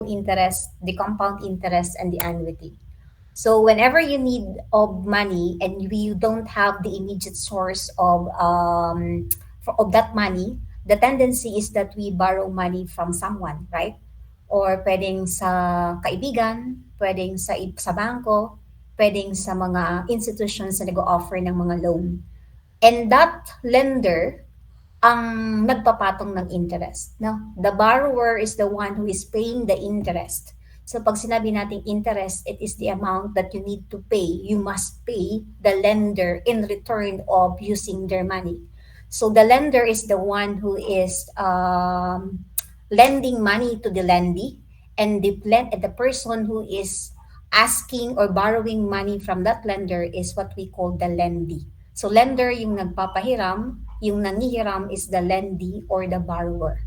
interest, the compound interest, and the annuity. So whenever you need of money and you don't have the immediate source of that money, the tendency is that we borrow money from someone, right? Or pwedeng sa kaibigan, pwedeng sa bangko, pwedeng sa mga institutions na nag-offer ng mga loan. And that lender ang nagpapatong ng interest, no? The borrower is the one who is paying the interest. So pag sinabi nating interest, it is the amount that you need to pay. You must pay the lender in return of using their money. So the lender is the one who is lending money to the lendee, and the person who is asking or borrowing money from that lender is what we call the lendee. So lender yung nagpapahiram, yung nangihiram is the lendee or the borrower.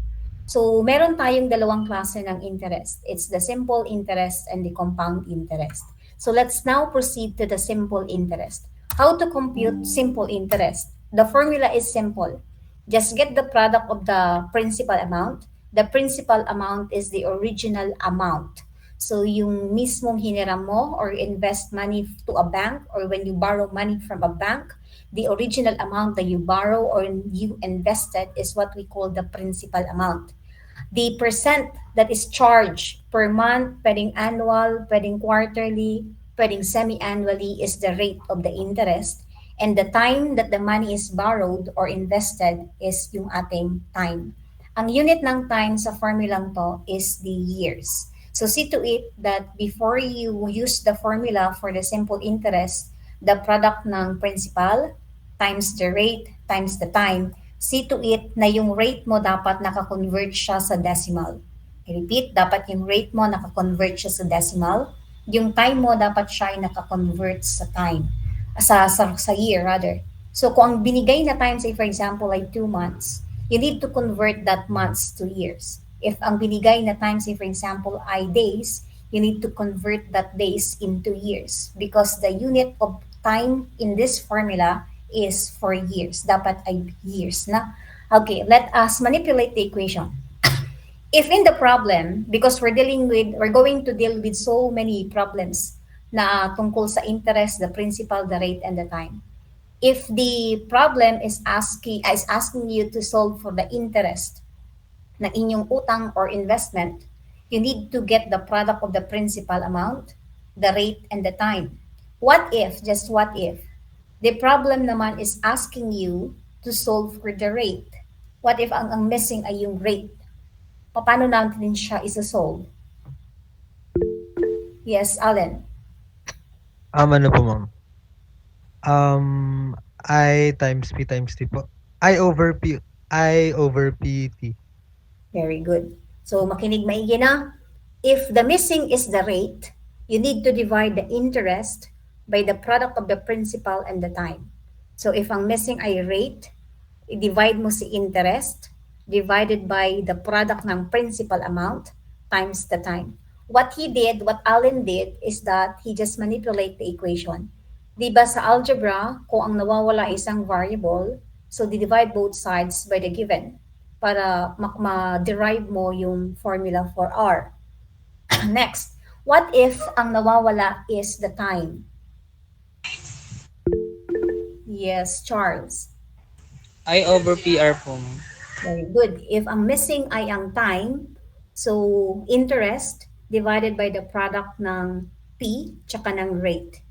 So meron tayong dalawang klase ng interest. It's the simple interest and the compound interest. So let's now proceed to the simple interest. How to compute simple interest? The formula is simple. Just get the product of the principal amount. The principal amount is the original amount. So yung mismong hiniram mo or invest money to a bank, or when you borrow money from a bank, the original amount that you borrow or you invested is what we call the principal amount. The percent that is charged per month, pwedeng annual, pwedeng quarterly, pwedeng semi-annually, is the rate of the interest. And the time that the money is borrowed or invested is yung ating time. Ang unit ng time sa formulang to is the years. So see to it that before you use the formula for the simple interest, the product ng principal times the rate times the time, see to it na yung rate mo dapat nakakonvert siya sa decimal. I repeat, dapat yung rate mo nakakonvert siya sa decimal. Yung time mo dapat siya ay nakakonvert sa time. Sa year rather. So kung ang binigay na time, say for example, ay 2 months, you need to convert that months to years. If ang binigay na time, say for example, ay days, you need to convert that days into years because the unit of time in this formula is for years. Dapat ay years na. Okay, let us manipulate the equation. If in the problem, because we're going to deal with so many problems na tungkol sa interest, the principal, the rate, and the time. If the problem is asking you to solve for the interest ng inyong utang or investment, you need to get the product of the principal amount, the rate, and the time. What if, just what if, the problem naman is asking you to solve for the rate? What if ang missing ay yung rate? Paano natin siya isa-solve? Yes, Allen. Ano po, ma'am? I times P times T po. I over PT. Very good. So makinig maigi na. If the missing is the rate, you need to divide the interest by the product of the principal and the time. So if ang missing ay rate, i-divide mo si interest divided by the product ng principal amount times the time. What Allen did is that he just manipulate the equation. Di ba sa algebra, kung ang nawawala isang variable, so divide both sides by the given para ma-derive mo yung formula for R. Next, what if ang nawawala is the time? Yes, Charles. I over PR po, ma'am. Very good. If ang missing ay ang time, so interest divided by the product ng P tsaka ng rate.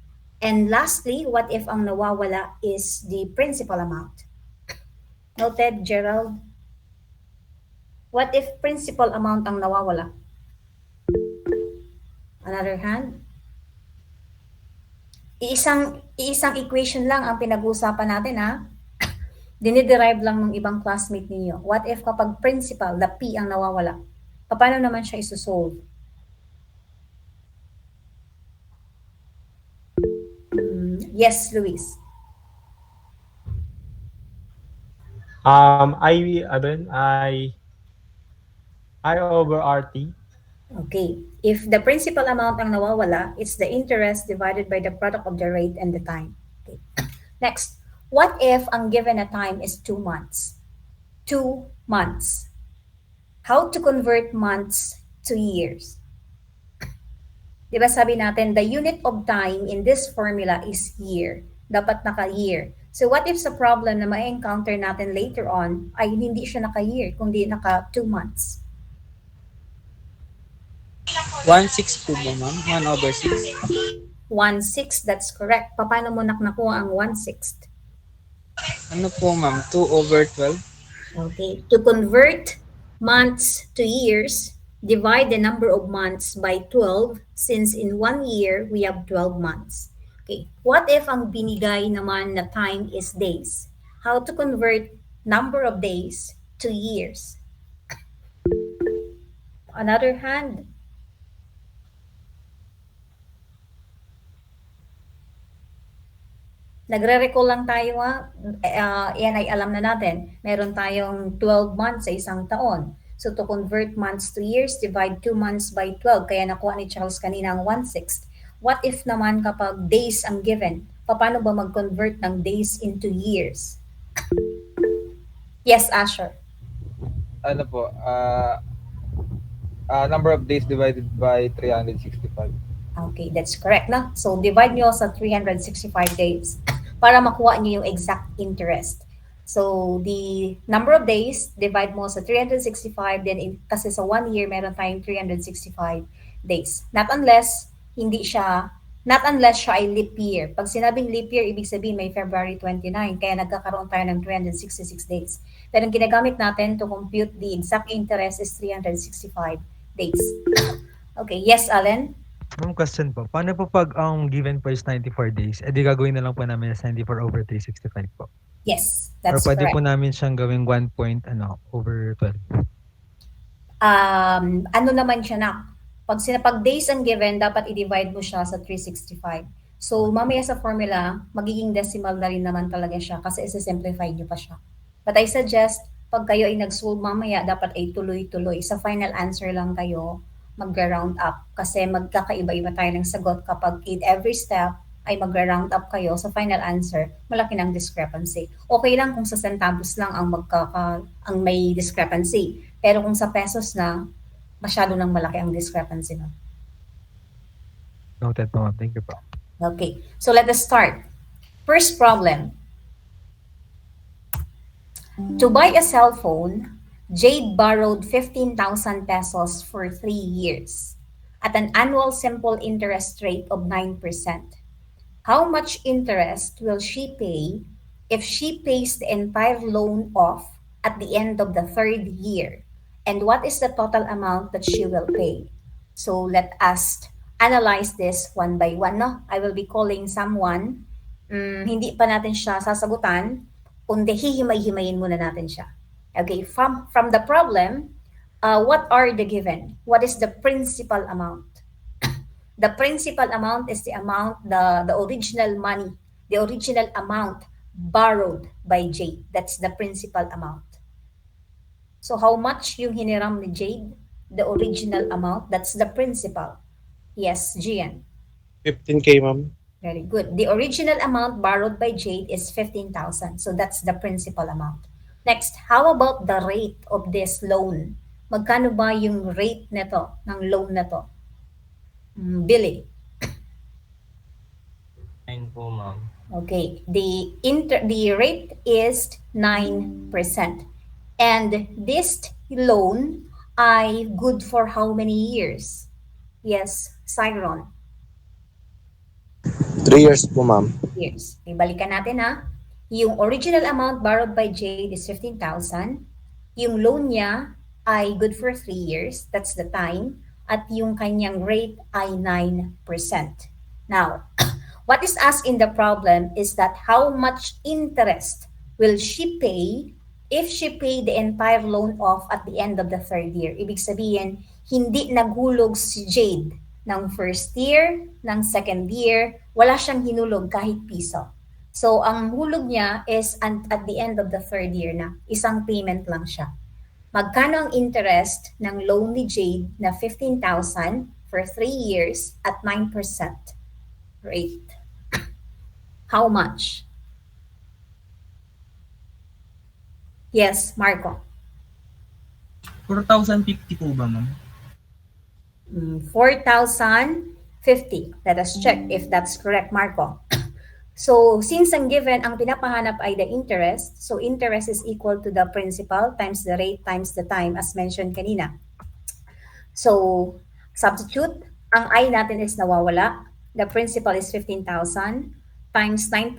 And lastly, what if ang nawawala is the principal amount? Noted, Gerald? What if principal amount ang nawawala? Another hand? Iisang equation lang ang pinag-uusapan natin, ha? Diniderive lang ng ibang classmate ninyo. What if kapag principal, the P ang nawawala? Paano naman siya isosolve? Yes, Luis. I over RT. Okay. If the principal amount ang nawawala, it's the interest divided by the product of the rate and the time. Okay. Next, what if ang given a time is 2 months? 2 months. How to convert months to years? Di ba sabi natin, the unit of time in this formula is year. Dapat naka-year. So what if sa problem na ma-encounter natin later on ay hindi siya naka-year, kundi naka 2 months? 1/6 po ba, ma'am? 1/6. 1/6, that's correct. Paano mo nakuha ang 1/6? Ano po, ma'am? 2/12. Okay, to convert months to years, divide the number of months by 12 since in 1 year we have 12 months. Okay, what if ang binigay naman na time is days? How to convert number of days to years? Another hand. Nagre-recall lang tayo yan ay alam na natin. Meron tayong 12 months sa isang taon. So to convert months to years, divide 2 months by 12. Kaya nakuha ni Charles kanina ang 1/6. What if naman kapag days ang given? Paano ba mag-convert ng days into years? Yes, Asher. Ano po, number of days divided by 365. Okay, that's correct. Na? So divide nyo sa 365 days para makuha nyo yung exact interest. So the number of days, divide mo sa 365, then kasi sa 1 year, meron tayong 365 days. Not unless siya ay leap year. Pag sinabing leap year, ibig sabihin may February 29, kaya nagkakaroon tayo ng 366 days. Pero ang ginagamit natin to compute the exact interest is 365 days. Okay, yes, Allen? Ma'am, question po. Paano po pag ang given po is 94 days? Eh di gagawin na lang po namin as 94/365 po. Yes, Or that's pwede correct. po namin siyang gawing 1 over 12. Ano naman siya na? Pag days ang given, dapat i-divide mo siya sa 365. So, mamaya sa formula, magiging decimal na rin naman talaga siya kasi isa-simplify nyo pa siya. But I suggest, pag kayo ay nag-solve mamaya, dapat ay tuloy-tuloy. Sa final answer lang kayo mag-round up kasi magkakaiba-iba tayo ng sagot kapag in every step ay mag-round up kayo sa final answer, malaki ng discrepancy. Okay lang kung sa centavos lang ang may discrepancy. Pero kung sa pesos na, masyado nang malaki ang discrepancy na. Noted po, ma'am. Thank you po. Okay, so let us start. First problem. To buy a cell phone, Jade borrowed 15,000 pesos for 3 years at an annual simple interest rate of 9%. How much interest will she pay if she pays the entire loan off at the end of the 3rd year? And what is the total amount that she will pay? So let us analyze this one by one. No? I will be calling someone. Hindi pa natin siya sasagutan, kundi hihimay-himayin muna natin siya. Okay, from the problem, what are the given? What is the principal amount? The principal amount is the amount, the original money, the original amount borrowed by Jade. That's the principal amount. So how much yung hiniram ni Jade? The original amount, that's the principal. Yes, Gian. 15K, ma'am. Very good. The original amount borrowed by Jade is 15,000. So that's the principal amount. Next, how about the rate of this loan? Magkano ba yung rate nito, ng loan na to? Billy. 9 po, ma'am. Okay. The rate is 9%. And this loan ay good for how many years? Yes, Cyron. 3 years po, ma'am. Years. Ibalikan natin ha. Yung original amount borrowed by Jade is 15,000. Yung loan niya ay good for 3 years. That's the time. At yung kanyang rate ay 9%. Now, what is asked in the problem is that how much interest will she pay if she pay the entire loan off at the end of the 3rd year? Ibig sabihin, hindi naghulog si Jade ng 1st year, ng 2nd year, wala siyang hinulog kahit piso. So, ang hulog niya is at the end of the 3rd year na. Isang payment lang siya. Magkano ang interest ng loan ni Jade na 15,000 for 3 years at 9% rate? How much? Yes, Marco. 4,050 po ba, ma'am? 4,050 50. Let us check if that's correct, Marco. So, since ang given, ang pinapahanap ay the interest, so interest is equal to the principal times the rate times the time as mentioned kanina. So, substitute, ang I natin is nawawala. The principal is 15,000 times 9%,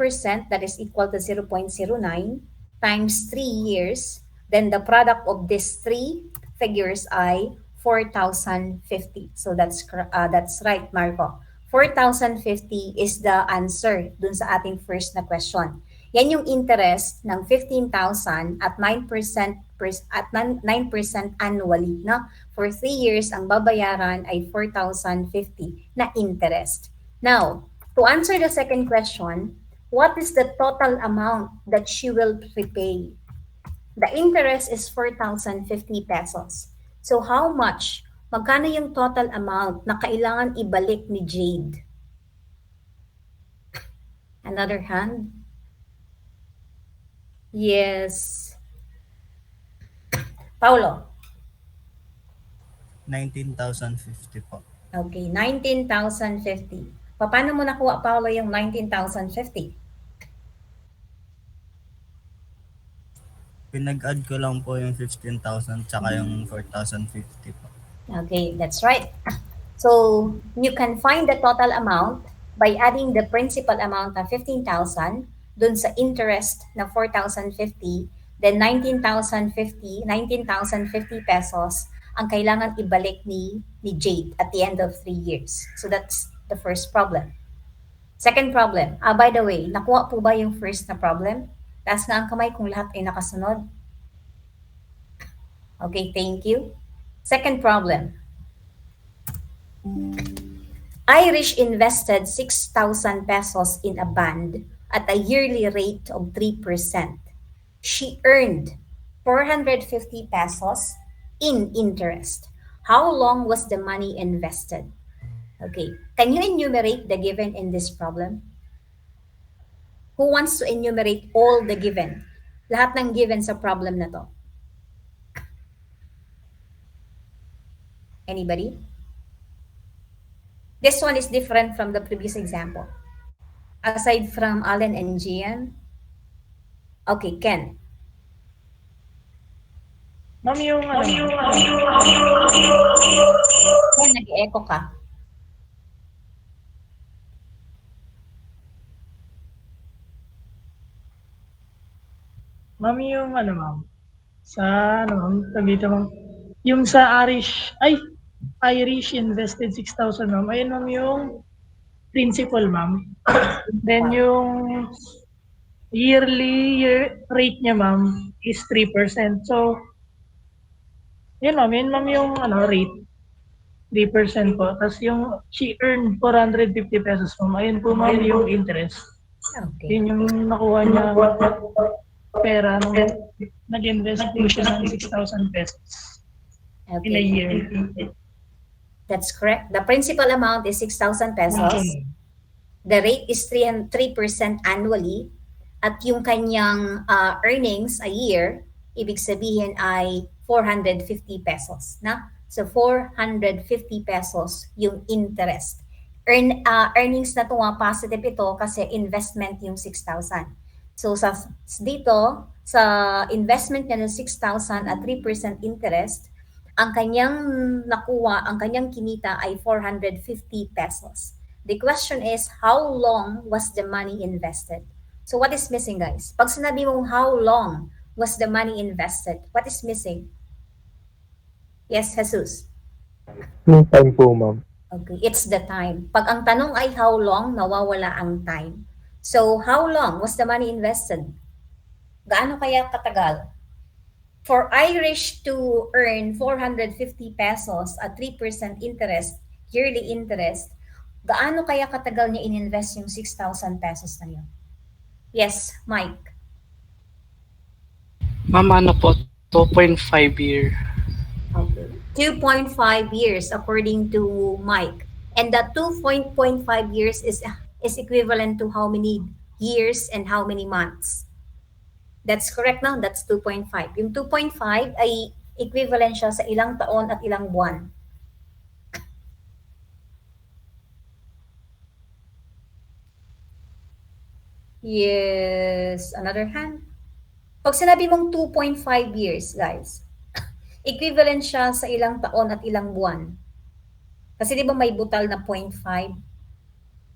that is equal to 0.09, times 3 years. Then the product of these three figures ay 4,050. So that's right, Marco. 4,050 is the answer dun sa ating first na question. Yan yung interest ng 15,000 at 9% at 9% annually, no? For 3 years, ang babayaran ay 4,050 na interest. Now, to answer the second question, what is the total amount that she will repay? The interest is 4,050 pesos. So how much? Magkano yung total amount na kailangan ibalik ni Jade? Another hand? Yes. Paulo? 19,050 po. Okay, 19,050. Paano mo nakuha, Paulo, yung 19,050? Pinag-add ko lang po yung 15,000 tsaka yung 4,050 po. Okay, that's right. So, you can find the total amount by adding the principal amount na 15,000 dun sa interest na 4,050, then 19,050 pesos ang kailangan ibalik ni Jade at the end of 3 years. So, that's the first problem. Second problem. By the way, nakuha po ba yung first na problem? Taas nga ang kamay kung lahat ay nakasunod. Okay, thank you. Second problem. Irish invested 6,000 pesos in a bond at a yearly rate of 3%. She earned 450 pesos in interest. How long was the money invested? Okay, can you enumerate the given in this problem? Who wants to enumerate all the given? Lahat ng given sa problem na to. Anybody? This one is different from the previous example. Aside from Allen and Gian. Okay, Ken. Ma'am, yung Ken, nag-echo ka. ma'am, ma'am, sa, ma'am, dito, ma'am, yung sa Irish invested 6,000, ma'am, ayun, ma'am, yung principal, ma'am. Then, yung yearly rate niya, ma'am, is 3%. So, yun, ma'am, yung, rate. 3% po. Tapos yung she earned 450 pesos, ma'am. Ayun po, ma'am, yung interest. Okay. Yun yung nakuha niya pera nung nag-invest po siya ng 6,000 pesos in a year. That's correct. The principal amount is 6,000 pesos. The rate is 3% annually. At yung kanyang earnings a year, ibig sabihin ay 450 pesos. Na? So 450 pesos yung interest. Earnings na ito, positive ito kasi investment yung 6,000. So dito, sa investment niya ng 6,000 at 3% interest, ang kanyang nakuha, ang kanyang kinita ay 450 pesos. The question is, how long was the money invested? So what is missing, guys? Pag sinabi mong how long was the money invested, what is missing? Yes, Jesus. Yung time po, ma'am. Okay, it's the time. Pag ang tanong ay how long, nawawala ang time. So, how long was the money invested? Gaano kaya katagal? For Irish to earn 450 pesos at 3% interest, yearly interest, gaano kaya katagal niya ininvest yung 6,000 pesos na yun? Yes, Mike. Ma'am, ano po, 2.5 year. Okay. 2.5 years according to Mike. And that 2.5 years is equivalent to how many years and how many months? That's correct now. That's 2.5. Yung 2.5 ay equivalent siya sa ilang taon at ilang buwan. Yes. Another hand. Pag sinabi mong 2.5 years, guys, equivalent siya sa ilang taon at ilang buwan. Kasi di ba may butal na 0.5?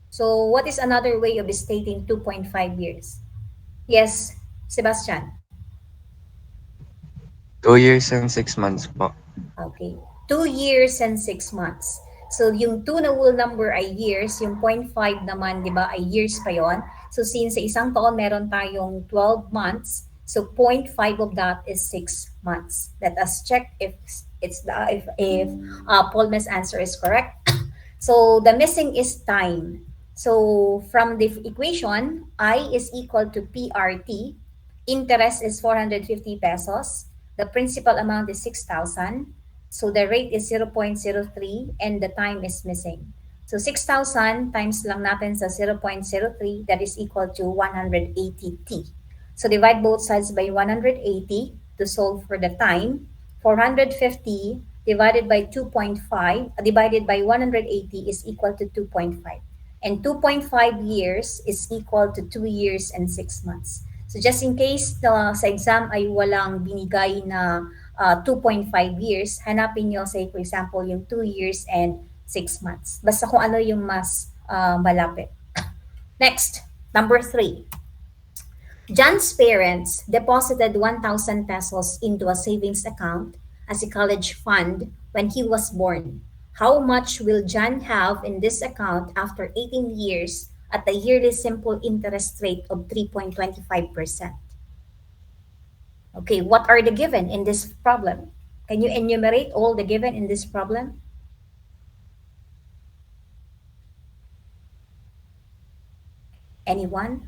So, what is another way of stating 2.5 years? Yes, Sebastian. 2 years and 6 months po. Okay. 2 years and 6 months. So, yung 2 na whole number ay years, yung 0.5 naman, di ba, ay years pa yon. So, since sa isang taon meron tayong 12 months, so 0.5 of that is 6 months. Let us check if Paul's answer is correct. So, the missing is time. So, from the equation, I is equal to PRT. Interest is 450 pesos. The principal amount is 6,000. So the rate is 0.03 and the time is missing. So 6,000 times lang natin sa 0.03, that is equal to 180t. So divide both sides by 180 to solve for the time. 450 divided by 2.5 divided by 180 is equal to 2.5. And 2.5 years is equal to 2 years and 6 months. So just in case sa exam ay walang binigay na 2.5 years, hanapin nyo, say for example, yung 2 years and 6 months. Basta kung ano yung mas malapit. Next, number 3. John's parents deposited 1,000 pesos into a savings account as a college fund when he was born. How much will John have in this account after 18 years at a yearly simple interest rate of 3.25%? Okay, what are the given in this problem? Can you enumerate all the given in this problem? Anyone?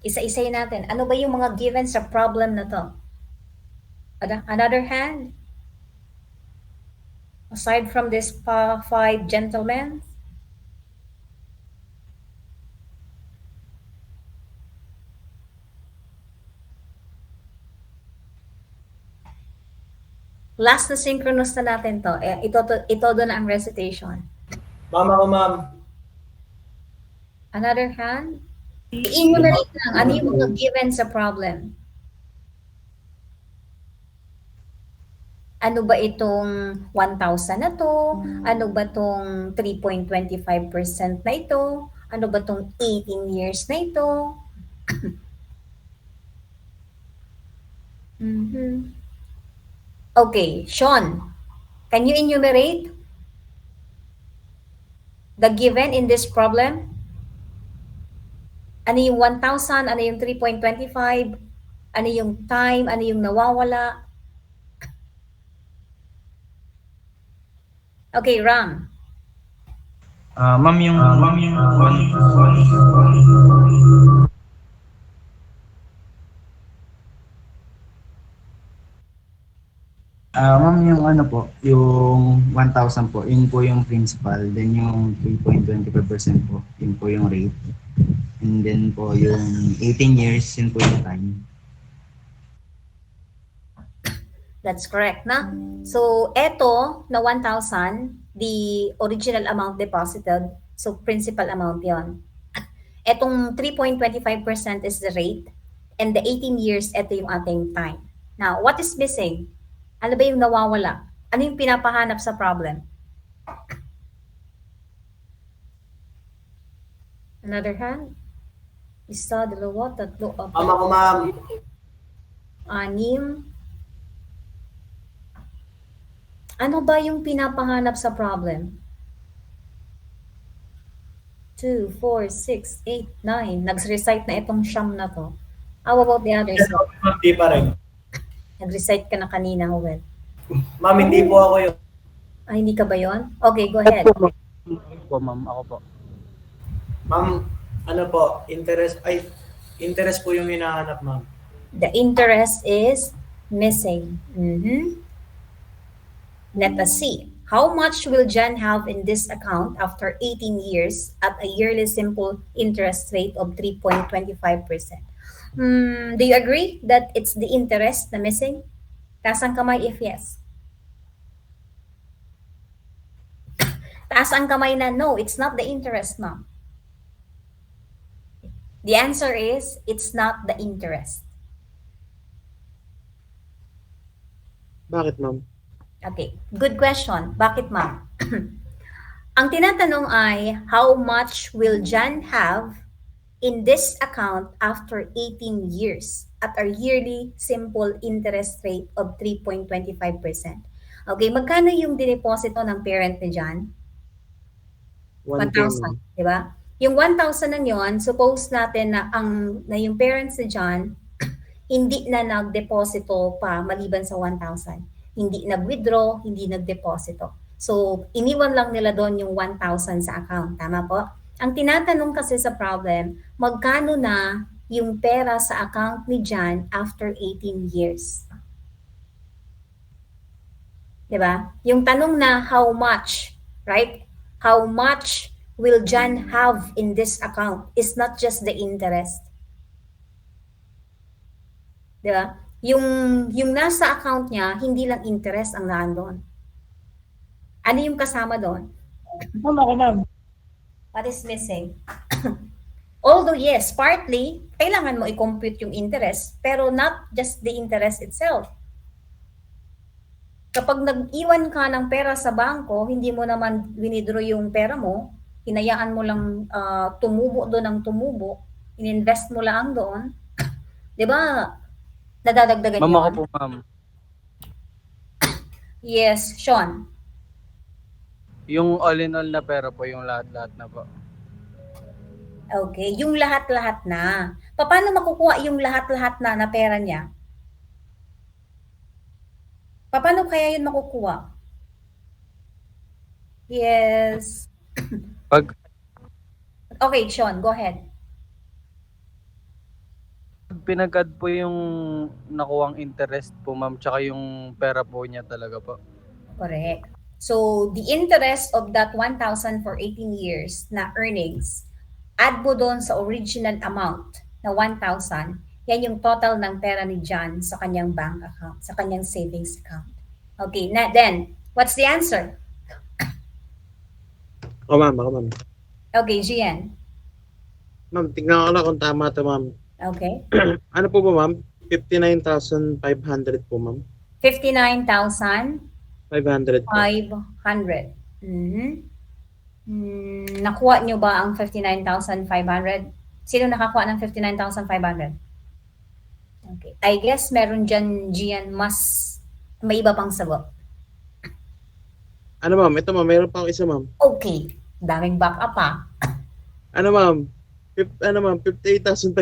Isa-isay natin. Ano ba yung mga given sa problem na to? Another hand? Aside from this 5 gentlemen? Last na synchronous na natin to. Ito doon ang recitation. Ma'am ako, ma'am. Another hand? I-enumerate lang. Ano yung mga given sa problem? Ano ba itong 1,000 na to? Ano ba itong 3.25% na ito? Ano ba itong 18 years na ito? Okay, Sean, can you enumerate the given in this problem? Ano yung 1,000? Ano yung 3.25? Ano yung time? Ano yung nawawala? Okay, Ram. Ma'am, yung ma'am, yung ano po, yung 1,000 po, yun po yung principal. Then yung 3.25% po, yun po yung rate. And then po yung 18 years, yun po yung time. That's correct, na? So, eto na 1,000, the original amount deposited, so principal amount yon. Etong 3.25% is the rate, and the 18 years, eto yung ating time. Now, what is missing? Ano ba yung nawawala? Ano yung pinapahanap sa problem? Another hand? Isa, dalawa, tatlo, apat. Ma'am ako, ma'am. 6. Ano ba yung pinapahanap sa problem? 2, 4, 6, 8, 9. Nag-recite na itong siyam na to. How about the others? Ma'am, di pa rin. Nag-recite ka na kanina, Howell. Ma'am, hindi po ako yun. Ay, hindi ka ba yon? Okay, go ahead. Ako po, ma'am, ako po. Ma'am, ano po, interest po yung hinahanap, ma'am. The interest is missing. Let us see. How much will John have in this account after 18 years at a yearly simple interest rate of 3.25%? Do you agree that it's the interest na missing? Taas ang kamay if yes. Taas ang kamay na no, it's not the interest, ma'am. The answer is, it's not the interest. Bakit, ma'am? Okay, good question. Bakit, ma'am? Ang tinatanong ay, how much will John have in this account after 18 years at a yearly simple interest rate of 3.25%? Okay, magkano yung dineposito ng parent ni John? 1K, 1,000, ma'am. di ba? Yung 1,000 na yun, suppose natin na yung parents ni John hindi na nagdeposito pa maliban sa 1,000. Hindi nag-withdraw, hindi nagdeposito. So, iniwan lang nila doon yung 1,000 sa account. Tama po? Ang tinatanong kasi sa problem, magkano na yung pera sa account ni John after 18 years? Diba? Yung tanong na how much, right? How much will John have in this account is not just the interest. Diba? Yung nasa account niya, hindi lang interest ang naandun. Ano yung kasama doon? Ma'am, ako, ma'am. What is missing? Although yes, partly, kailangan mo i-compute yung interest, pero not just the interest itself. Kapag nag-iwan ka ng pera sa bangko, hindi mo naman winidraw yung pera mo, hinayaan mo lang tumubo doon ng tumubo, ininvest mo lang doon, di ba, nadadagdagan Ma'am, ako yun? po, ma'am. Yes, Sean. Yung all in all na pera po, yung lahat-lahat na po. Okay, yung lahat-lahat na. Paano makukuha yung lahat-lahat na pera niya? Paano kaya yun makukuha? Yes. Pag Okay, Sean, go ahead. pinag-add po yung nakuwang interest po, ma'am, tsaka yung pera po niya talaga po. Correct. So, the interest of that 1,000 for 18 years na earnings, add mo doon sa original amount na 1,000, yan yung total ng pera ni John sa kanyang bank account, sa kanyang savings account. Okay, then, what's the answer? Ako, ma'am. Ako, ma'am. Okay, Gian. Ma'am, tingnan ko na kung tama to, ma'am. Okay. Ano po ba, ma'am? 59,500 po, ma'am. 59,500. 500 po. Nakuha nyo ba ang 59,500? Sino nakakuha ng 59,500? Okay. I guess meron dyan, Gian, may iba pang sagot. Ano, ma'am? Ito, ma'am. Meron pa ako isa, ma'am. Okay. Daming backup pa. Ano, ma'am? 58,500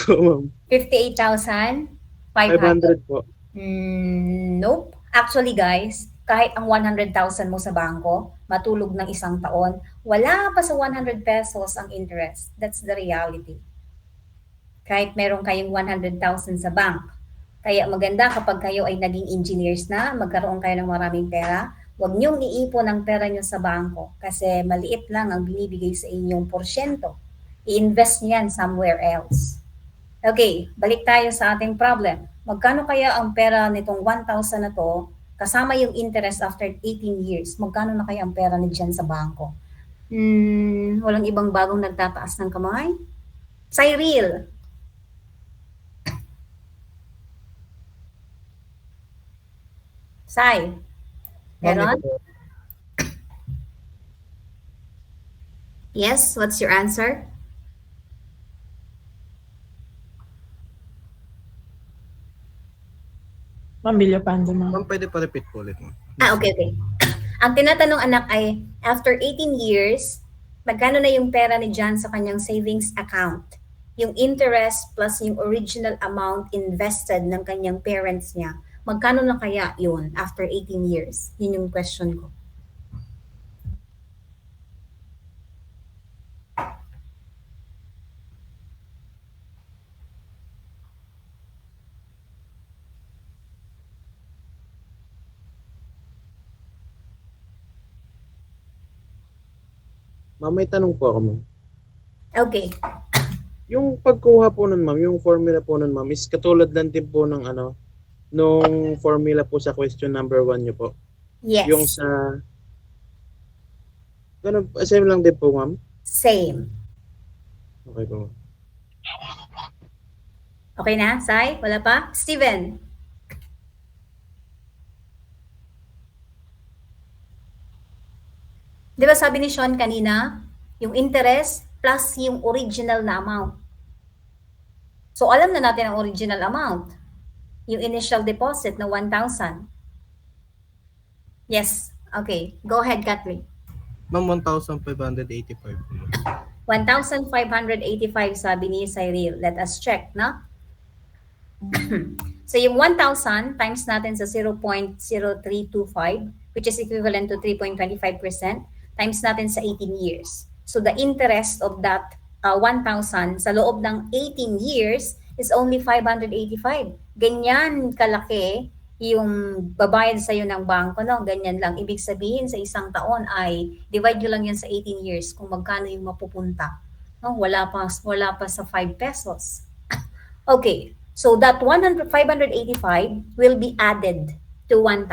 po, ma'am. 58,500. 500 po. Nope. Actually, guys, kahit ang 100,000 mo sa bangko, matulog ng isang taon, wala pa sa 100 pesos ang interest. That's the reality. Kahit meron kayong 100,000 sa bank. Kaya maganda kapag kayo ay naging engineers na, magkaroon kayo ng maraming pera, huwag niyong iipon ang pera niyo sa bangko kasi maliit lang ang binibigay sa inyong porsyento. I-invest niyan somewhere else. Okay, balik tayo sa ating problem. Magkano kaya ang pera nitong 1,000 na to, kasama yung interest after 18 years, magkano na kaya ang pera ni Jan sa bangko? Walang ibang bagong nagtataas ng kamay? Cyril. Sai. Meron? Yes, what's your answer? Ma'am, Villapando, ma'am. Ma'am, pwede pa repeat po ulit, ma'am. Okay. Ang tinatanong anak ay, after 18 years, magkano na yung pera ni John sa kanyang savings account? Yung interest plus yung original amount invested ng kanyang parents niya, magkano na kaya yun after 18 years? Yun yung question ko. Ma'am, may tanong po ako, ma'am. Okay. Yung pagkuha po nun, ma'am, yung formula po nun, ma'am, is katulad lang din po ng nung formula po sa question number 1 niyo po. Yes. Yung sa Ganun, same lang din po, ma'am. Same. Okay po. Okay na, Sai? Wala pa? Steven? Di ba sabi ni Sean kanina, yung interest plus yung original na amount. So, alam na natin ang original amount. Yung initial deposit na 1,000. Yes. Okay. Go ahead, Kathleen. Ma'am, 1,585 po. 1,585 sabi ni Cyril. Let us check, no? So, yung 1,000 times natin sa 0.0325, which is equivalent to 3.25%, times natin sa 18 years. So, the interest of that 1,000 sa loob ng 18 years is only 585. Ganyan kalaki yung babayad sa'yo ng bangko, no? Ganyan lang. Ibig sabihin sa isang taon ay divide nyo lang yan sa 18 years kung magkano yung mapupunta. No? Wala pa sa 5 pesos. Okay. So that 585 will be added to 1,000.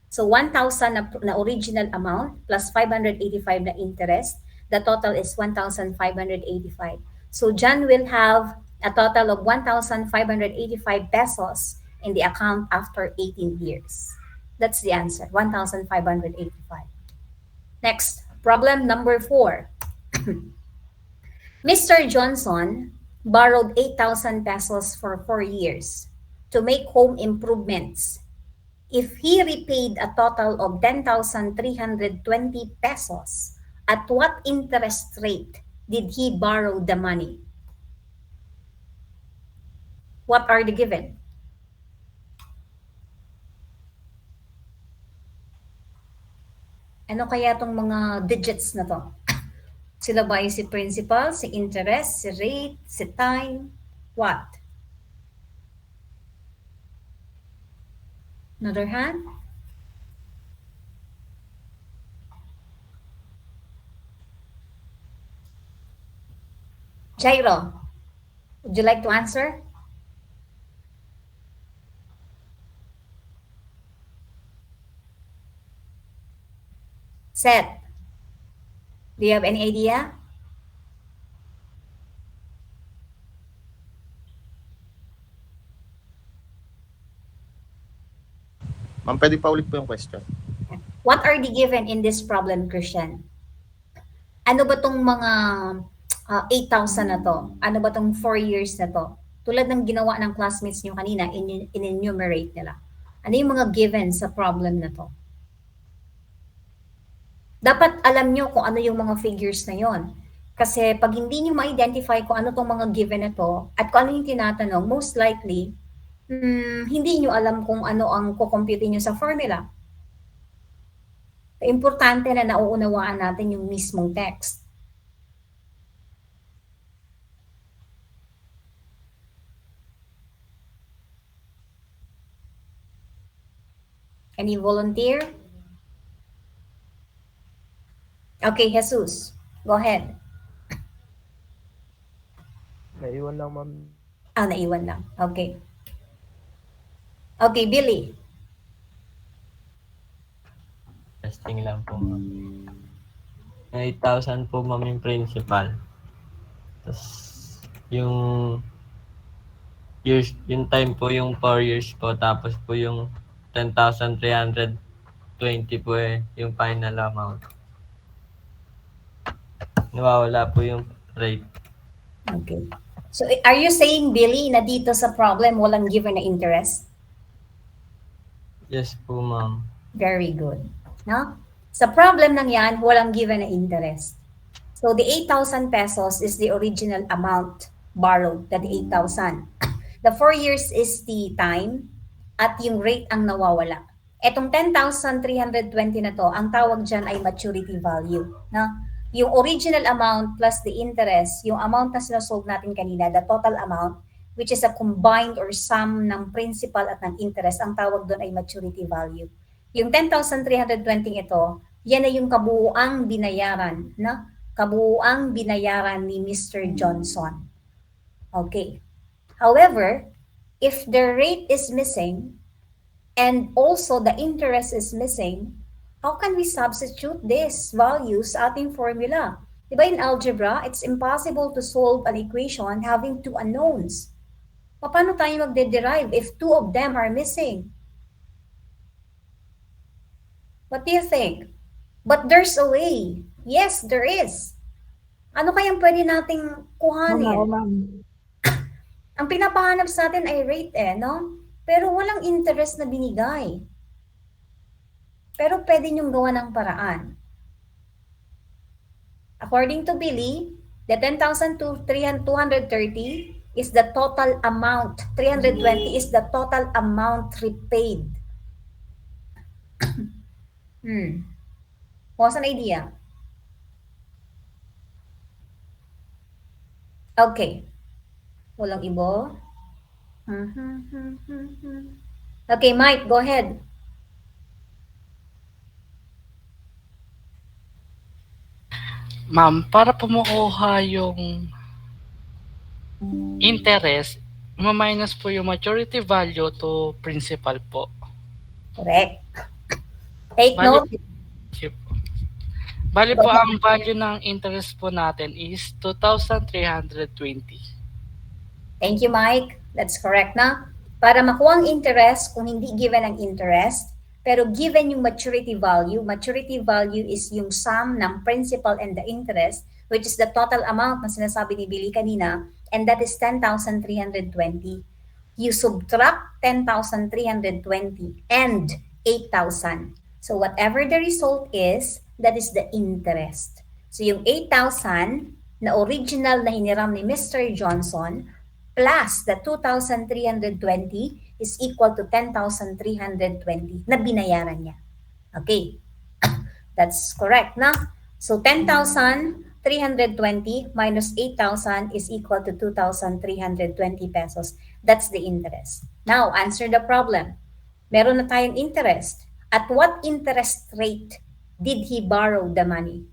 So 1,000 na original amount plus 585 na interest, the total is 1,585. So John will have a total of 1,585 pesos in the account after 18 years. That's the answer, 1,585. Next, problem number 4. Mr. Johnson borrowed 8,000 pesos for 4 years to make home improvements. If he repaid a total of 10,320 pesos, at what interest rate did he borrow the money? What are the given? Ano kaya tong mga digits na to? Sila ba si principal, si interest, si rate, si time? What? Another hand? Jairo, would you like to answer? Seth, do you have any idea? Ma'am, pwede pa ulit po yung question. What are the given in this problem, Christian? Ano ba tong mga 8,000 na to? Ano ba tong 4 years na to? Tulad ng ginawa ng classmates nyo kanina, in-enumerate nila. Ano yung mga given sa problem na to? Dapat alam nyo kung ano yung mga figures na yon. Kasi pag hindi nyo ma-identify kung ano tong mga given na to, at kung ano yung tinatanong, most likely, hindi nyo alam kung ano ang kukompute nyo sa formula. Importante na nauunawaan natin yung mismong text. Any volunteer? Okay, Jesus. Go ahead. Naiwan lang, ma'am. Naiwan lang. Okay. Okay, Billy. Testing lang po, ma'am. 8,000 po, ma'am, yung principal. Tapos, yung years, yung time po, yung 4 years po. Tapos po yung 10,320 po yung final amount. Nawawala po yung rate. Okay. So, are you saying, Billy, na dito sa problem, walang given na interest? Yes po, ma'am. Very good. No? Sa problem lang yan, walang given na interest. So, the 8,000 pesos is the original amount borrowed, that 8,000. The 4 years is the time at yung rate ang nawawala. Etong 10,320 na to, ang tawag dyan ay maturity value. No? Yung original amount plus the interest, yung amount na sinasolve natin kanina, the total amount, which is a combined or sum ng principal at ng interest, ang tawag doon ay maturity value. Yung 10,320 ito, yan ay yung kabuuang binayaran, na? Kabuuang binayaran ni Mr. Johnson. Okay. However, if the rate is missing and also the interest is missing, How can we substitute these values sa ating formula? Diba in algebra, it's impossible to solve an equation having two unknowns. Paano tayo magde-derive if two of them are missing? What do you think? But there's a way. Yes, there is. Ano kayang pwede nating Ma'am, ako, kuhanin? ma'am. Ang pinapahanap sa atin ay rate no? Pero walang interest na binigay. Pero pwede niyong gawa ng paraan. According to Billy, the 10,000 to 230 is the total amount. 320 is the total amount repaid. What's an idea? Okay. Walang ibo. Okay, Mike, go ahead. Ma'am, para po makuha yung interest, ma-minus po yung maturity value to principal po. Correct. Take Bali, note. Bali po ang value ng interest po natin is 2,320. Thank you, Mike. That's correct na. Para makuha ang interest, kung hindi given ang interest, pero given yung maturity value is yung sum ng principal and the interest, which is the total amount na sinasabi ni Billy kanina, and that is 10,320. You subtract 10,320 and 8,000. So whatever the result is, that is the interest. So yung 8,000 na original na hiniram ni Mr. Johnson plus the 2,320 is equal to 10,320 na binayaran niya. Okay. That's correct na. So 10,320 minus 8,000 is equal to 2,320 pesos. That's the interest. Now, answer the problem. Meron na tayong interest. At what interest rate did he borrow the money?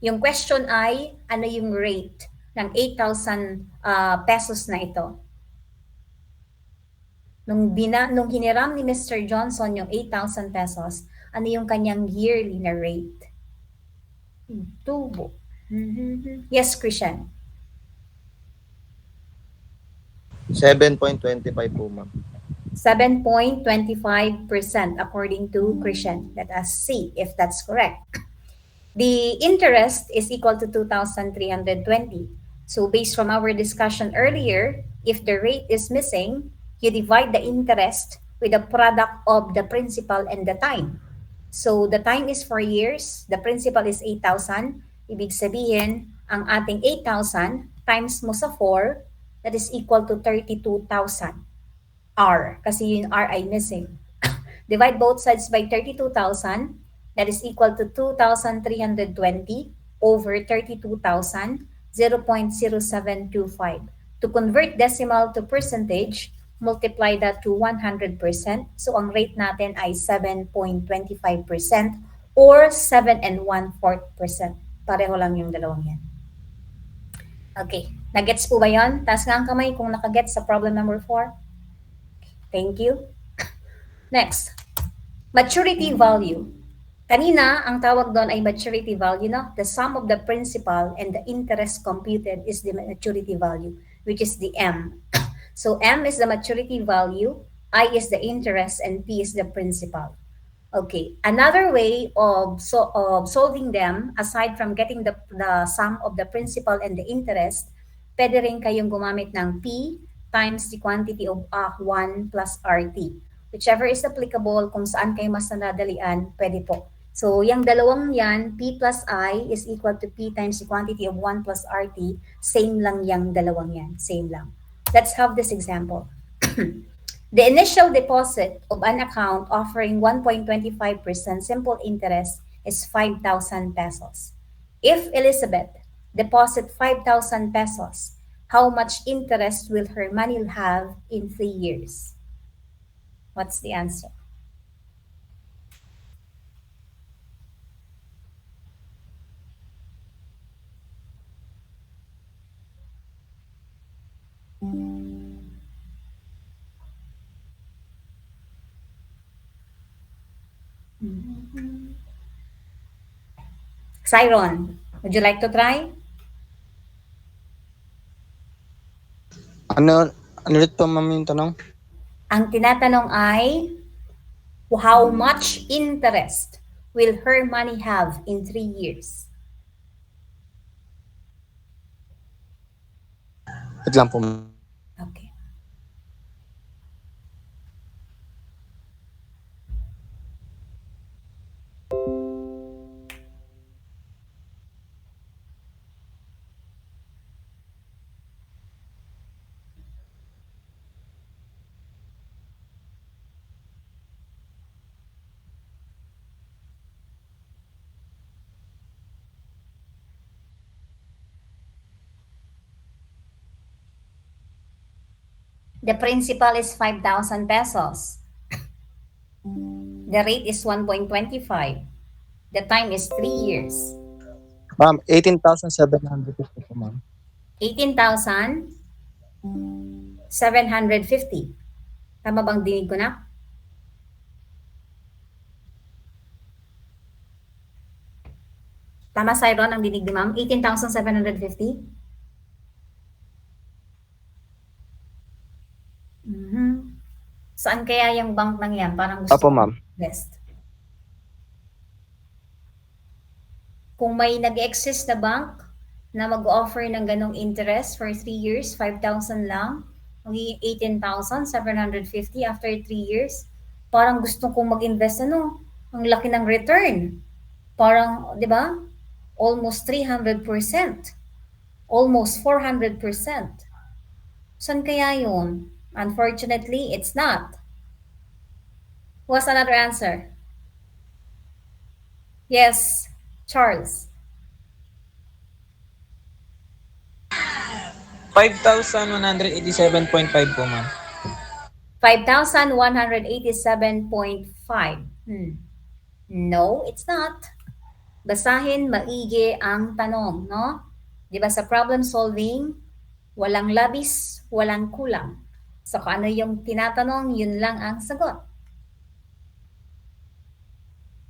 Yung question ay, ano yung rate ng 8,000 pesos na ito? Nung hiniram ni Mr. Johnson yung 8,000 pesos, ano yung kanyang yearly na rate? Tubo. Yes, Christian. 7.25 po, ma'am. 7.25% according to Christian. Let us see if that's correct. The interest is equal to 2,320. So based from our discussion earlier, if the rate is missing, you divide the interest with the product of the principal and the time. So the time is 4 years, the principal is 8,000. Ibig sabihin, ang ating 8,000 times mo sa 4, that is equal to 32,000. R, kasi yung R ay missing. Divide both sides by 32,000, that is equal to 2,320 over 32,000, 0.0725. To convert decimal to percentage, multiply that to 100%. So ang rate natin ay 7.25% or 7 1/4%. Pareho lang yung dalawang yan. Okay, nagets po ba yun? Taas nga ang kamay kung nakagets sa problem number 4. Thank you. Next, maturity value. Kanina, ang tawag doon ay maturity value, no? The sum of the principal and the interest computed is the maturity value, which is the M. So M is the maturity value, I is the interest, and P is the principal. Okay, another way of solving them, aside from getting the sum of the principal and the interest, pwede rin kayong gumamit ng P times the quantity of 1 plus RT. Whichever is applicable, kung saan kayo mas nadalian, pwede po. So, yung dalawang yan, P plus I is equal to P times the quantity of 1 plus RT. Same lang yung dalawang yan. Same lang. Let's have this example. The initial deposit of an account offering 1.25% simple interest is 5,000 pesos. If Elizabeth deposit 5,000 pesos, how much interest will her money have in 3 years? What's the answer? Siron, would you like to try? Ano ulit po ma'am yung tanong? Ang tinatanong ay, how much interest will her money have in 3 years? Wait lang po ma'am. Okay. The principal is 5,000 pesos. The rate is 1.25. The time is 3 years. Ma'am, 18,750 po ma'am. 18,750. Tama bang dinig ko na? Tama, Siron, ang dinig ni ma'am? 18,750? Saan kaya yung bank nang yan? Parang gusto Opo, ma'am. invest. Kung may nag-exist na bank na mag-offer ng ganong interest for 3 years, 5,000 lang, magiging 18,750 after 3 years, parang gusto kong mag-invest, ang laki ng return. Parang, di ba? Almost 300%. Almost 400%. Saan kaya yun? Unfortunately, it's not. What's another answer? Yes, Charles. 5,187.5 po, ma'am. 5,187.5. No, it's not. Basahin maigi ang tanong, no? Di ba sa problem solving, walang labis, walang kulang. So kung ano yung tinatanong, yun lang ang sagot.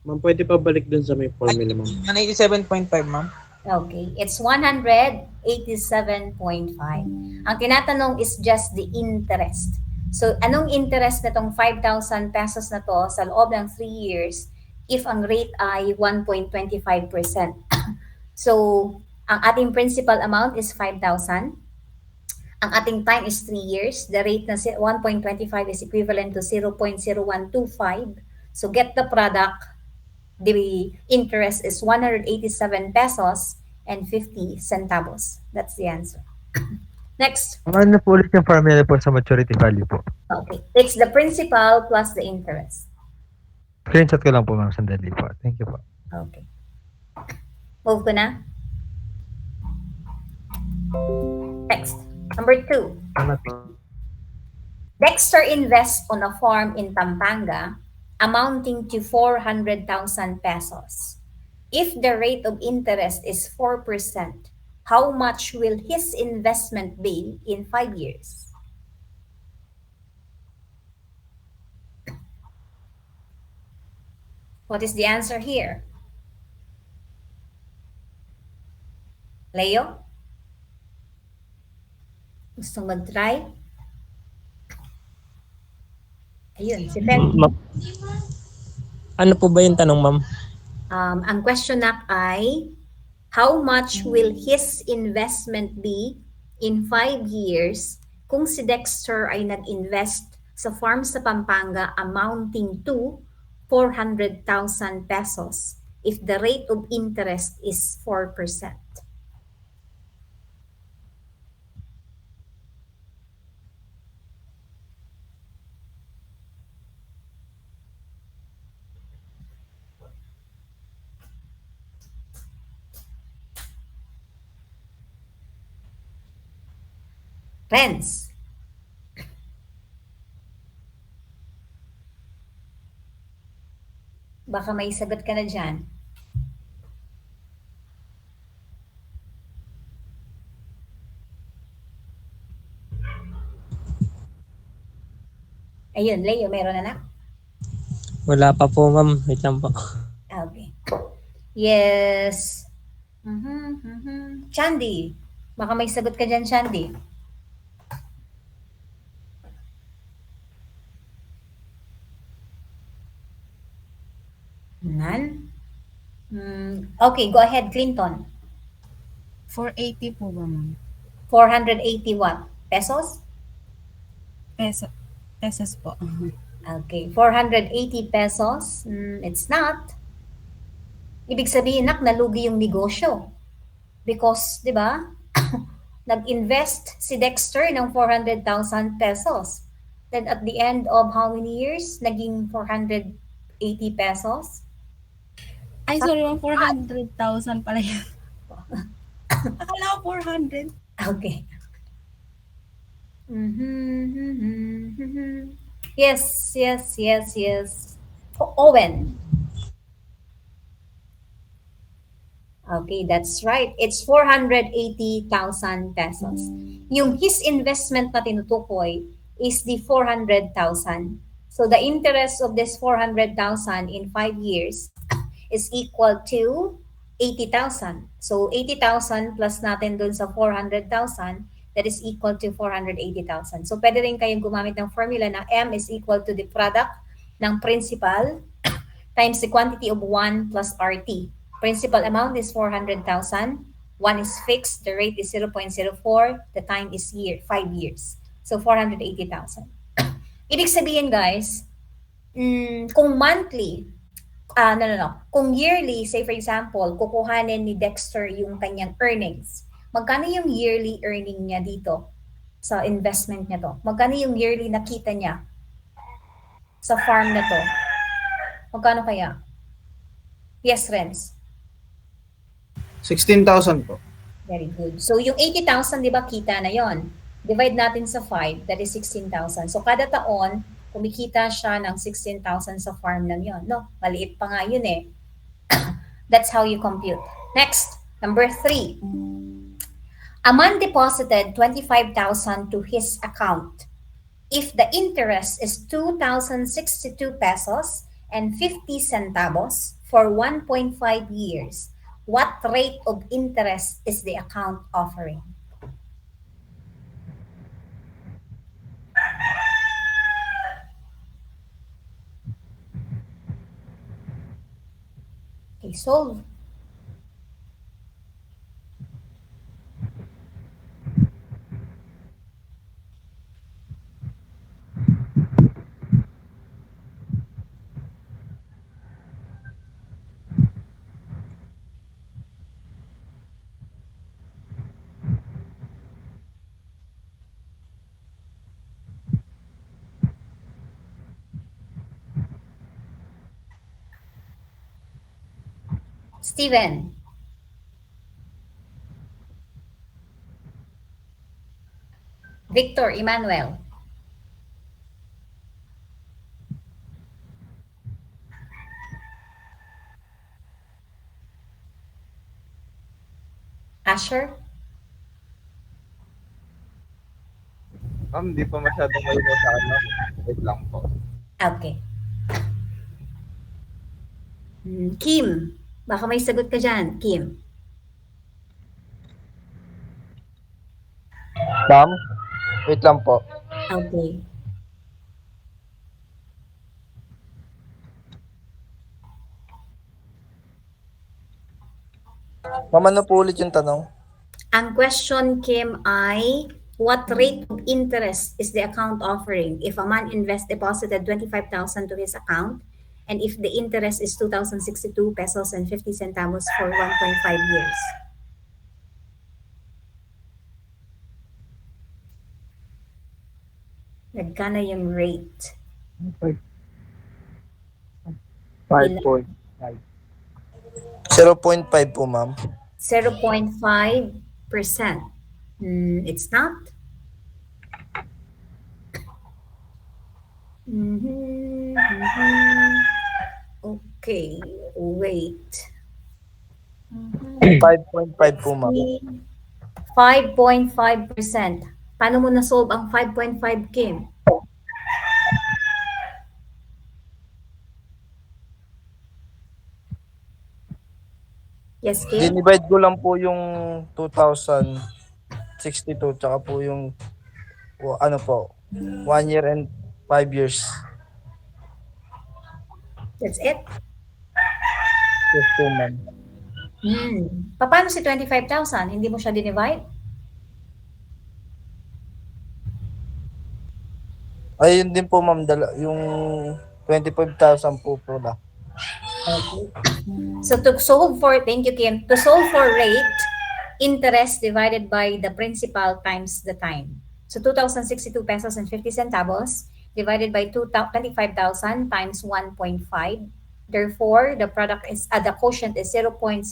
Ma'am, pwede pa balik dun sa may formula, ma'am. 187.5, ma'am. Okay, it's 187.5. Ang tinatanong is just the interest. So, anong interest na tong 5,000 pesos na to sa loob ng 3 years if ang rate ay 1.25%? So, ang ating principal amount is 5,000. Ang ating time is 3 years. The rate na 1.25 is equivalent to 0.0125. So, get the product. The interest is 187 pesos and 50 centavos. That's the answer. Next. Ano po ulit yung formula po sa maturity value po? Okay. It's the principal plus the interest. Screenshot ko lang po, ma'am, sandali po. Thank you po. Okay. Move ko na. Next. Number 2. Dexter invests on a farm in Pampanga amounting to 400,000 pesos. If the rate of interest is 4%, how much will his investment be in 5 years? What is the answer here? Leo? Gusto mag-try? Ayun, si Ben. Ano po ba yung tanong, ma'am? Ang question na ay, how much will his investment be in 5 years kung si Dexter ay nag-invest sa farm sa Pampanga amounting to 400,000 pesos if the rate of interest is 4%? Friends. Baka may sagot ka na dyan. Ayun, Leo, meron na na? Wala pa po, ma'am. Wait lang po. Okay. Yes. Chandy. Baka may sagot ka dyan, Chandy. None? Okay, go ahead, Clinton. 480 po ba, ma'am? 480 what? Pesos? Pesos po. Okay, 480 pesos. It's not. Ibig sabihin, nalugi yung negosyo. Because, di ba, nag-invest si Dexter ng 400,000 pesos. Then at the end of how many years, naging 480 pesos? Ay, sorry, ma'am. 400,000 pala yun. Akala ko 400. Okay. Yes. Owen. Okay, that's right. It's 480,000 pesos. Yung his investment na tinutukoy is the 400,000. So the interest of this 400,000 in 5 years is equal to 80,000. So 80,000 plus natin dun sa 400,000, that is equal to 480,000. So pwede rin kayong gumamit ng formula na M is equal to the product ng principal times the quantity of 1 plus RT. Principal amount is 400,000. 1 is fixed. The rate is 0.04. The time is 5 years. So 480,000. Ibig sabihin, guys, kung monthly, kung yearly, say for example, kukuhanin ni Dexter yung kanyang earnings, magkano yung yearly earning niya dito sa investment niya to? Magkano yung yearly nakita niya sa farm na to? Magkano kaya? Yes, Renz. 16,000 po. Very good. So yung 80,000, di ba, kita na yon. Divide natin sa 5, that is 16,000. So kada taon, kumikita siya ng 16,000 sa farm lang yon. No, maliit pa nga yun eh. That's how you compute. Next, number 3. A man deposited 25,000 to his account. If the interest is 2,062 pesos and 50 centavos for 1.5 years, what rate of interest is the account offering? Okay, solve. Steven. Victor Emmanuel. Asher. Ma'am, di pa masyadong may sa ano. Wait lang po. Okay. Kim. Baka may sagot ka dyan, Kim. Ma'am, wait lang po. Okay. Ma'am, ano po ulit yung tanong? Ang question, Kim, ay what rate of interest is the account offering if a man deposited 25,000 to his account and if the interest is 2,062 pesos and 50 centavos for 1.5 years? Nagkano yung rate? 5.5. 0.5 po, ma'am. 0.5%. It's not. Okay, wait. 5.5 po, ma'am. 5.5%. Paano mo na-solve ang 5.5, Kim? Yes, Kim? Dinivide ko lang po yung 2,062 tsaka po yung ano po, 1 year and 5 years. That's it? Yes po, ma'am. Paano si 25,000? Hindi mo siya dinivide? Ayun din po, ma'am, yung 25,000 po na. Okay. So to solve for, thank you, Kim. To solve for rate, interest divided by the principal times the time. So 2,062 pesos and 50 centavos divided by 25,000 times 1.5. Therefore, the product is the quotient is 0.055.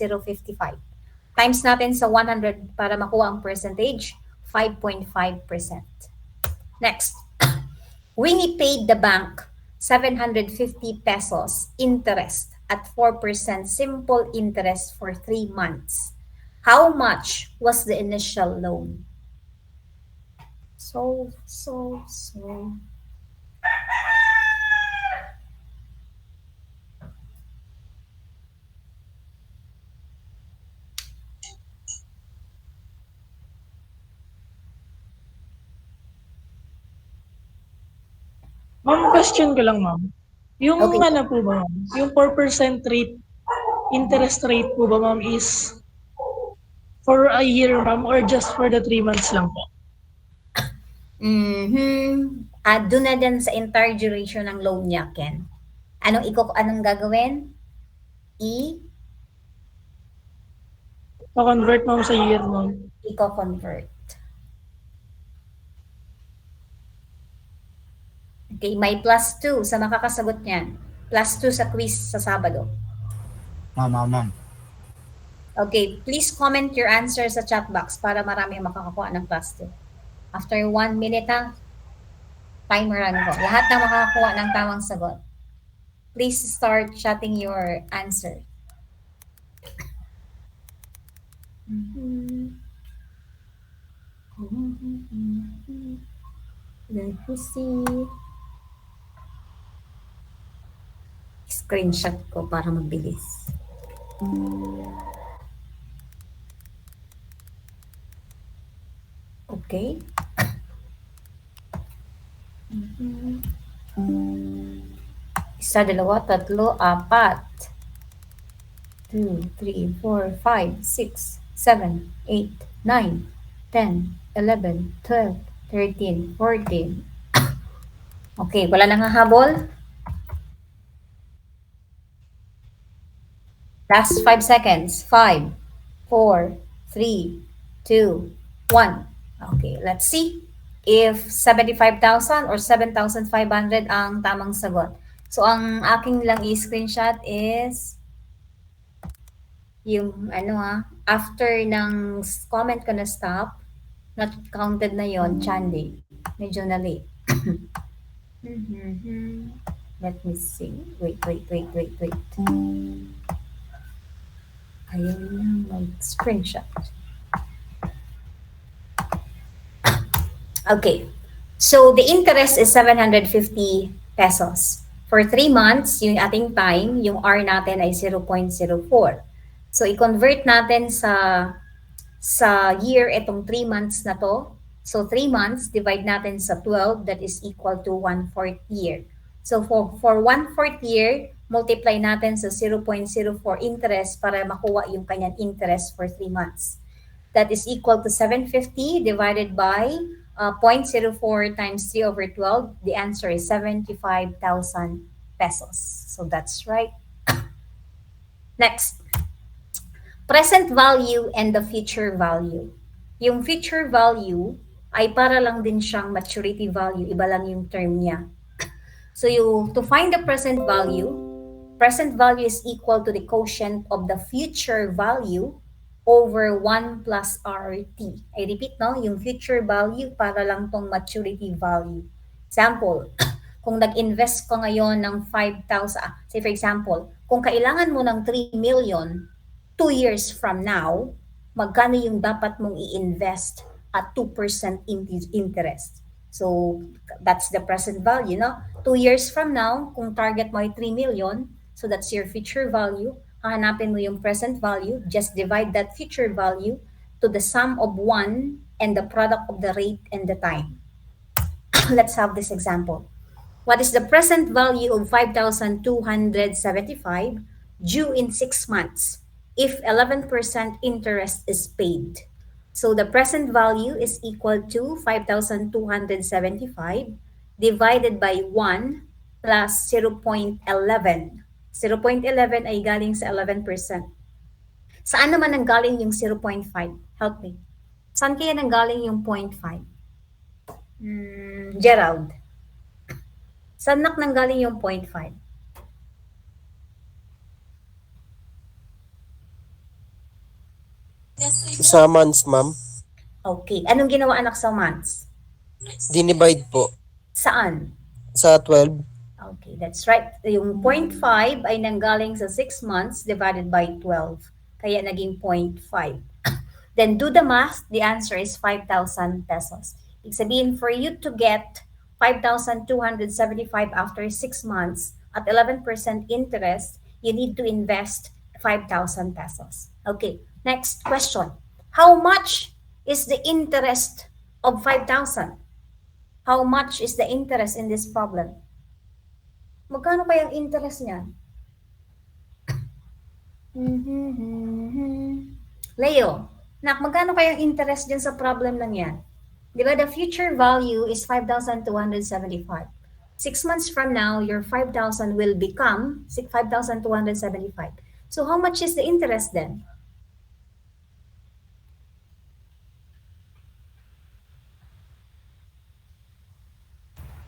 Times natin sa 100 para makuha ang percentage, 5.5%. Next, Winnie paid the bank 750 pesos interest at 4% simple interest for 3 months. How much was the initial loan? So. Ma'am, question ko lang, ma'am. Yung Okay. ano po ba, ma'am? Yung 4% rate, interest rate po ba, ma'am, is for a year, ma'am, or just for the 3 months lang po? Doon na din sa entire duration ng loan niya, Ken. Anong gagawin? Pa-convert, ma'am, sa year, ma'am. I-convert. Okay, may plus 2 sa makakasagot niyan. Plus 2 sa quiz sa Sabado. Ma'am. Okay, please comment your answer sa chat box para marami makakakuha ng plus 2. After 1 minute timer ko. Lahat na makakakuha ng tamang sagot. Please start chatting your answer. Let me see. Screenshot ko para mabilis. Okay. Isa, dalawa, tatlo, apat. 2, 3, 4, 5, 6, 7, 8, 9, 10, 11, 12, 13, 14. Okay, wala nang hahabol? Last 5 seconds. 5, 4, 3, 2, 1. Okay, let's see if 75,000 or 7,500 ang tamang sagot. So, ang aking lang i-screenshot is yung after ng comment ko na stop, not counted na yon, Chandy. Medyo na late. Let me see. Wait. Ayun lang mag-screenshot. Okay. So, the interest is 750 pesos. For 3 months, yung ating time, yung R natin ay 0.04. So, i-convert natin sa year itong 3 months na to. So, 3 months, divide natin sa 12, that is equal to 1/4 year. So, for 1/4 year, multiply natin sa 0.04 interest para makuha yung kanyang interest for 3 months. That is equal to 750 divided by 0.04 times 3/12. The answer is 75,000 pesos. So, that's right. Next. Present value and the future value. Yung future value ay para lang din siyang maturity value. Iba lang yung term niya. So, to find the present value is equal to the quotient of the future value over 1 plus RT. I repeat, no? Yung future value para lang tong maturity value. Example, kung nag-invest ka ngayon ng 5,000, say for example, kung kailangan mo ng 3 million, 2 years from now, magkano yung dapat mong i-invest at 2% interest. So, that's the present value, no? 2 years from now, kung target mo ay 3 million, so that's your future value. hahanapin mo yung present value, just divide that future value to the sum of 1 and the product of the rate and the time. Let's have this example. What is the present value of 5,275 due in 6 months if 11% interest is paid? So the present value is equal to 5,275 divided by 1 plus 0.11. 0.11 ay galing sa 11%. Saan naman nanggaling yung 0.5? Help me. Saan kaya nanggaling yung 0.5? Gerald. Saan nanggaling yung 0.5? Sa months, ma'am. Okay. Anong ginawa anak sa months? Dinivide po. Saan? Sa 12. Okay, that's right. Yung 0.5 ay nanggaling sa 6 months divided by 12. Kaya naging 0.5. Then do the math. The answer is 5,000 pesos. Ibig sabihin, for you to get 5,275 after 6 months at 11% interest, you need to invest 5,000 pesos. Okay, next question. How much is the interest of 5,000? How much is the interest in this problem? Magkano kayang interest niyan? Leo, nak, magkano kayang interest dyan sa problem lang yan? Di ba, the future value is 5,275. 6 months from now, your 5,000 will become 5,275. So how much is the interest then?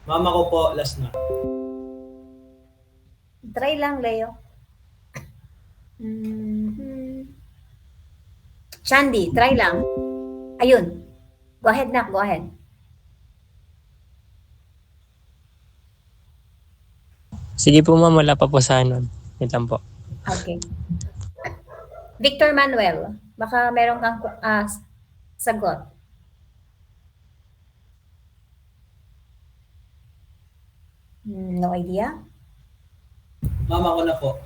Mama ko po, last na. Try lang, Leo. Shandy, try lang. Ayun. Go ahead, Nak. Go ahead. Sige po ma'am, wala pa po sa ano. Wait lang po. Okay. Victor Manuel, baka meron kang sagot. No idea? Mama ko na po.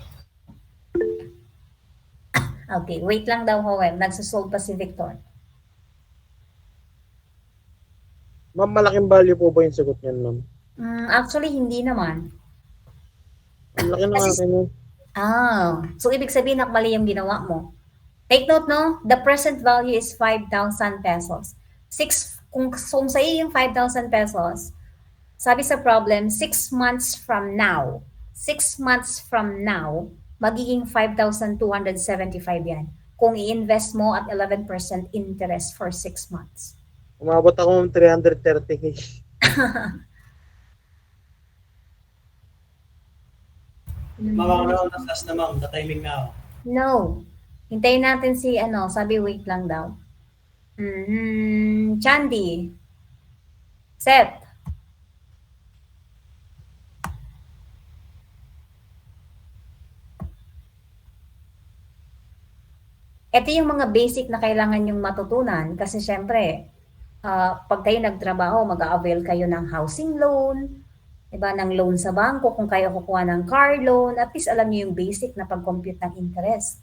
Okay, wait lang daw, Hoel. Nagsasolve pa si Victor. Ma'am, malaking value po ba yung sagot niyan, ma'am? Actually, hindi naman. Ang laki na nga kanya. So ibig sabihin na mali yung ginawa mo. Take note, no? The present value is 5,000 pesos. Kung sa'yo yung 5,000 pesos, sabi sa problem, 6 months from now, magiging 5,275 yan. Kung i-invest mo at 11% interest for 6 months. Umabot ako ng 330k. Mama ko na last na, ma'am. Na-timing na ako. No. Hintayin natin si sabi wait lang daw. Chandy. Seth. Ito yung mga basic na kailangan yung matutunan kasi syempre, pag kayo nagtrabaho, mag-a-avail kayo ng housing loan, diba, ng loan sa bangko, kung kayo kukuha ng car loan, at least alam niyo yung basic na pag-compute ng interest.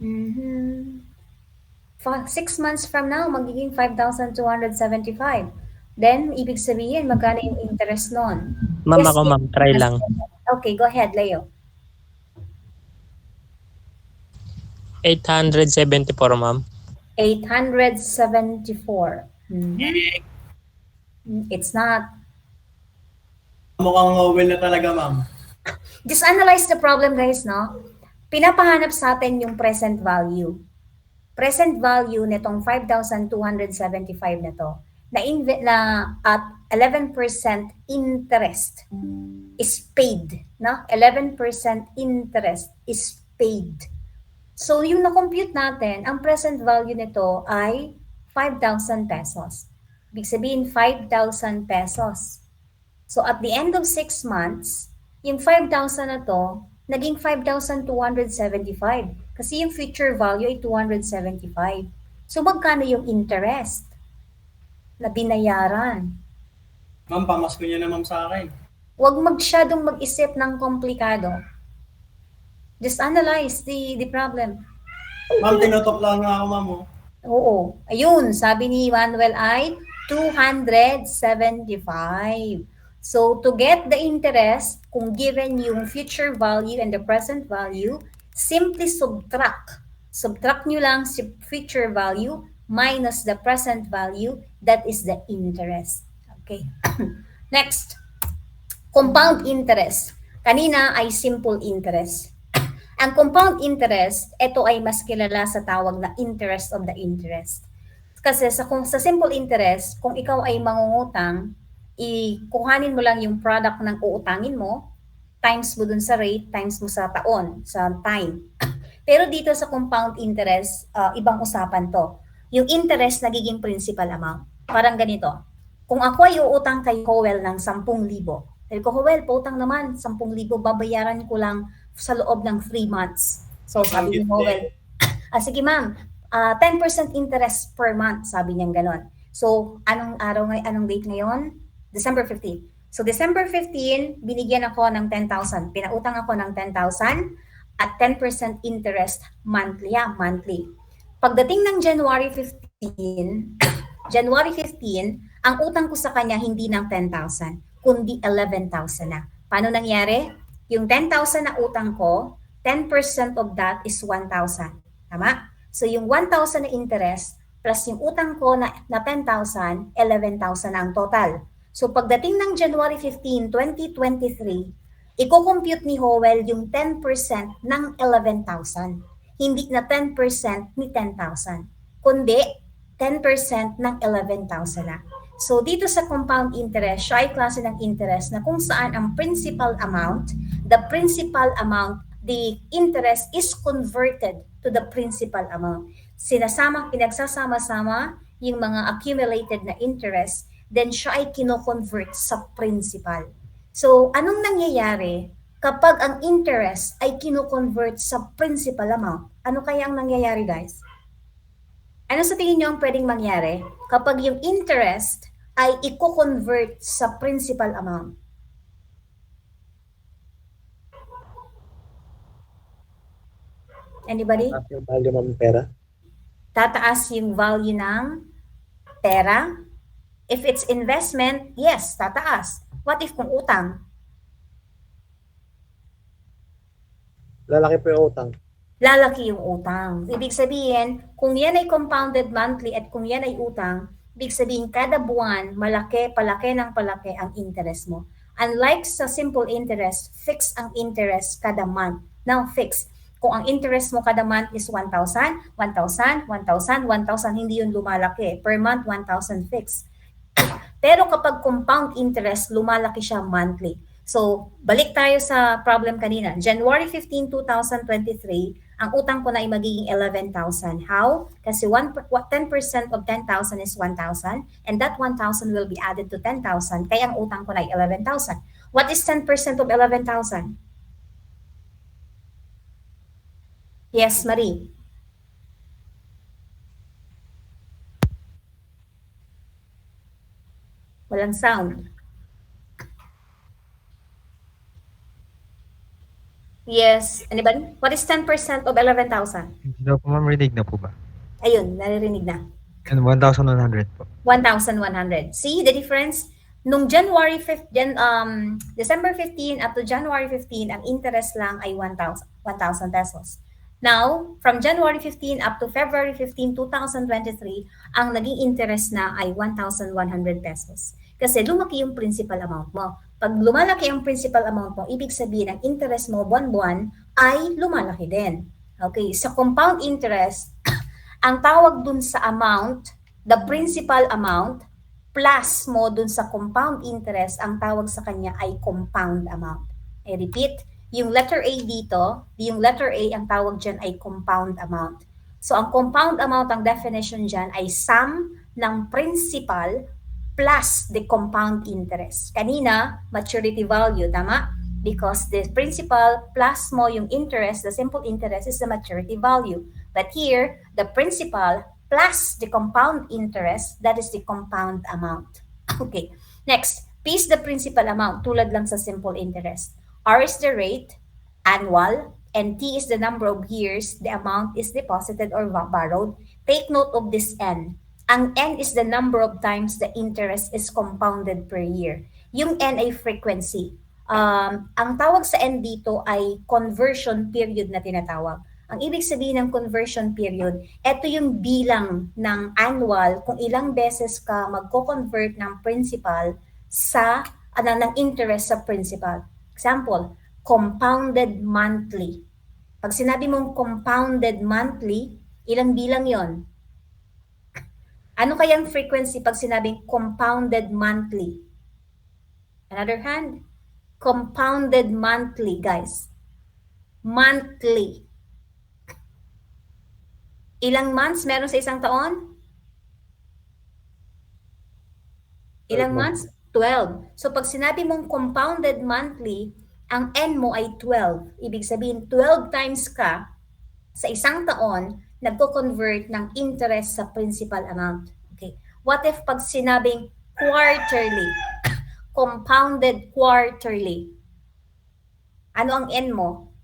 6 months from now, magiging 5,275. Then, ibig sabihin, magkano yung interest nun? Ma'am, ako ma'am, try lang. Okay, go ahead, Leo. 874 ma'am. 874. It's not. Mukhang well na talaga, ma'am. Just analyze the problem, guys, no? Pinapahanap sa atin yung present value. Present value nitong 5,275 na to, na at 11% interest is paid, no? 11% interest is paid. So, yung na-compute natin, ang present value nito ay 5,000 pesos. Ibig sabihin, 5,000 pesos. So, at the end of 6 months, yung 5,000 na to, naging 5,275. Kasi yung future value ay 275. So, magkano yung interest na binayaran? Ma'am, pamasko niya na, ma'am, sa akin. Huwag masyadong mag-isip ng komplikado. Just analyze the problem. Ma'am, tinotok lang nga ako, ma'am. Oo. Ayun, sabi ni Manuel ay 275. So, to get the interest, kung given yung future value and the present value, simply subtract. Subtract nyo lang si future value minus the present value, that is the interest. Okay. Next, compound interest. Kanina ay simple interest. Ang compound interest, ito ay mas kilala sa tawag na interest of the interest. Kasi kung sa simple interest, kung ikaw ay mangungutang, kuhanin mo lang yung product ng uutangin mo, times mo dun sa rate, times mo sa taon, sa time. Pero dito sa compound interest, ibang usapan to. Yung interest nagiging principal amount. Parang ganito. Kung ako ay uutang kay Howell ng 10,000, sabi ko, Howell, pautang naman, 10,000, babayaran ko lang sa loob ng 3 months. So sabi ni Howell, sige ma'am, 10% interest per month, sabi niya gano'n. So anong date ngayon? December 15. So December 15, binigyan ako ng 10,000. Pinautang ako ng 10,000 at 10% interest monthly. Pagdating ng January 15, ang utang ko sa kanya hindi ng 10,000, kundi 11,000 na. Paano nangyari? Yung 10,000 na utang ko, 10% of that is 1,000. Tama? So yung 1,000 na interest plus yung utang ko na 10,000, 11,000 na ang total. So pagdating ng January 15, 2023, i-compute ni Howell yung 10% ng 11,000. Hindi na 10% ni 10,000, kundi 10% ng 11,000 na. So dito sa compound interest, siya ay klase ng interest na kung saan ang principal amount, the interest is converted to the principal amount. Pinagsasama-sama yung mga accumulated na interest, then siya ay kino-convert sa principal. So anong nangyayari kapag ang interest ay kino-convert sa principal amount? Ano kaya ang nangyayari, guys? Ano sa tingin nyo ang pwedeng mangyari kapag yung interest ay i-convert sa principal amount? Anybody? Tataas yung value ng pera. Tataas yung value ng pera? If it's investment, yes, tataas. What if kung utang? Lalaki po yung utang. Lalaki yung utang. Ibig sabihin, kung yan ay compounded monthly at kung yan ay utang, ibig sabihin kada buwan, palaki ang interest mo. Unlike sa simple interest, fixed ang interest kada month. Now, fixed. Kung ang interest mo kada month is 1,000, 1,000, 1,000, 1,000, hindi yun lumalaki. Per month, 1,000 fixed. Pero kapag compound interest, lumalaki siya monthly. So, balik tayo sa problem kanina. January 15, 2023, ang utang ko na ay magiging 11,000. How? Kasi 10% of 10,000 is 1,000 and that 1,000 will be added to 10,000. Kaya ang utang ko na ay 11,000. What is 10% of 11,000? Yes, Marie. Walang sound. Yes. Anybody? What is 10% of 11,000? Daw po ma'am, rinig na po ba? Ayun, naririnig na. And 1,100 po. 1,100. See the difference? Nung December 15 up to January 15, ang interest lang ay 1,000 pesos. Now, from January 15 up to February 15, 2023, ang naging interest na ay 1,100 pesos. Kasi lumaki yung principal amount mo. Pag lumalaki ang principal amount mo, ibig sabihin ang interest mo buwan-buwan ay lumalaki din. Okay, sa compound interest, ang tawag dun sa amount, the principal amount, plus mo dun sa compound interest, ang tawag sa kanya ay compound amount. I repeat, yung letter A dito, yung letter A, ang tawag dyan ay compound amount. So ang compound amount, ang definition dyan ay sum ng principal plus the compound interest. Kanina, maturity value, tama? Because the principal plus mo yung interest, the simple interest is the maturity value. But here, the principal plus the compound interest, that is the compound amount. Okay, next, P is the principal amount, tulad lang sa simple interest. R is the rate, annual, and T is the number of years the amount is deposited or borrowed. Take note of this N. Ang N is the number of times the interest is compounded per year. Yung N ay frequency. Ang tawag sa N dito ay conversion period na tinatawag. Ang ibig sabihin ng conversion period, ito yung bilang ng annual kung ilang beses ka magko-convert ng principal sa ng interest sa principal. Example, compounded monthly. Pag sinabi mong compounded monthly, ilang bilang yon? Ano kayang frequency pag sinabing compounded monthly? Another hand, compounded monthly, guys. Monthly. Ilang months meron sa isang taon? Ilang months? 12. So pag sinabi mong compounded monthly, ang N mo ay 12. Ibig sabihin, 12 times ka sa isang taon nagko-convert ng interest sa principal amount. Okay. What if pag sinabing quarterly? Compounded quarterly. Ano ang N mo?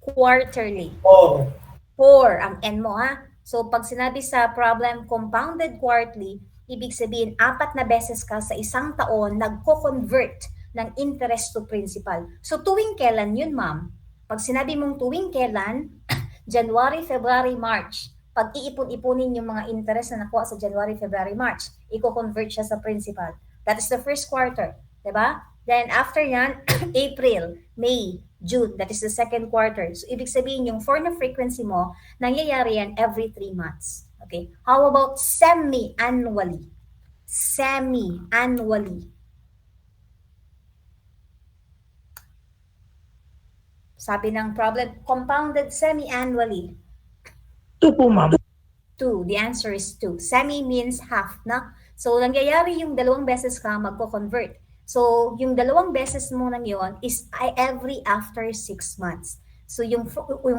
Quarterly. 4 ang N mo, ha? So pag sinabi sa problem compounded quarterly, ibig sabihin 4 na beses ka sa isang taon nagko-convert ng interest to principal. So tuwing kailan yun, ma'am? Pag sinabi mong tuwing kailan, January, February, March, pag iipon-ipunin yung mga interest na nakuha sa January, February, March, i-convert siya sa principal. That is the first quarter, diba? Then after yan, April, May, June, that is the second quarter. So ibig sabihin yung for na frequency mo, nangyayari yan every 3 months. Okay? How about semi-annually? Semi-annually. Sabi ng problem, compounded semi-annually. 2 po, ma'am. 2. The answer is 2. Semi means half, na? So, nangyayari yung 2 beses ka magko-convert. So, yung 2 beses mo nang yon is every after 6 months. So, yung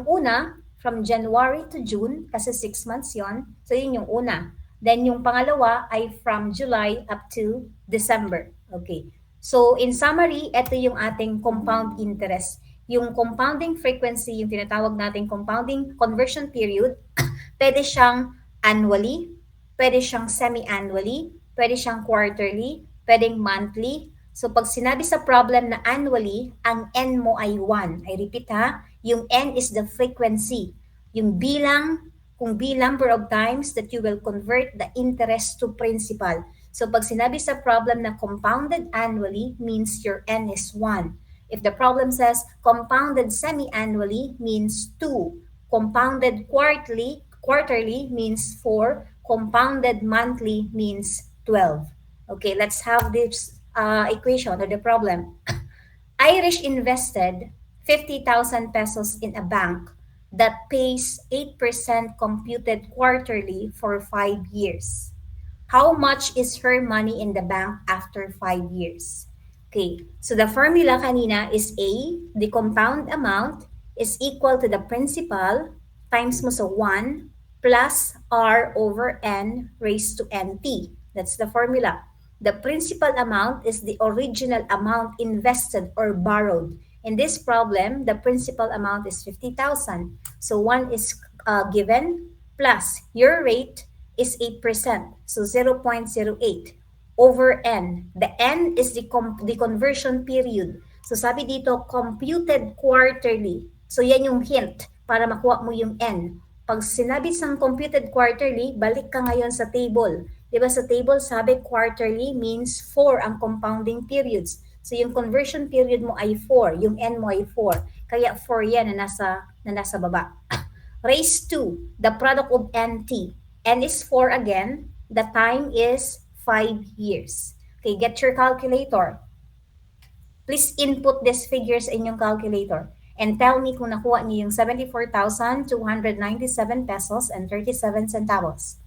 una, from January to June, kasi 6 months yon. So, yun yung una. Then, yung pangalawa ay from July up to December. Okay. So, in summary, ito yung ating compound interest. Yung compounding frequency, yung tinatawag nating compounding conversion period, pwede siyang annually, pwede siyang semi-annually, pwede siyang quarterly, pwedeng monthly. So pag sinabi sa problem na annually, ang N mo ay 1. I repeat, ha, yung N is the frequency. Yung bilang, kung number of times that you will convert the interest to principal. So pag sinabi sa problem na compounded annually, means your N is 1. If the problem says compounded semi-annually, means 2. Compounded quarterly means 4. Compounded monthly means 12. Okay, let's have this equation or the problem. Irish invested 50,000 pesos in a bank that pays 8% computed quarterly for 5 years. How much is her money in the bank after 5 years? Okay, so the formula kanina is A, the compound amount is equal to the principal times mo sa 1 plus R over N raised to NT. That's the formula. The principal amount is the original amount invested or borrowed. In this problem, the principal amount is 50,000. So 1 is given plus your rate is 8%. So 0.08 over N. The N is the conversion period. So sabi dito, computed quarterly. So yan yung hint para makuha mo yung N. Pag sinabi sang computed quarterly, balik ka ngayon sa table. Diba sa table sabi quarterly means 4 ang compounding periods. So yung conversion period mo ay 4, yung N mo ay 4. Kaya 4 yan na nasa baba. Raise 2, the product of NT. N is 4 again. The time is 5 years. Okay, get your calculator. Please input these figures in yung calculator and tell me kung nakuha niyo yung 74,297 pesos and 37 centavos.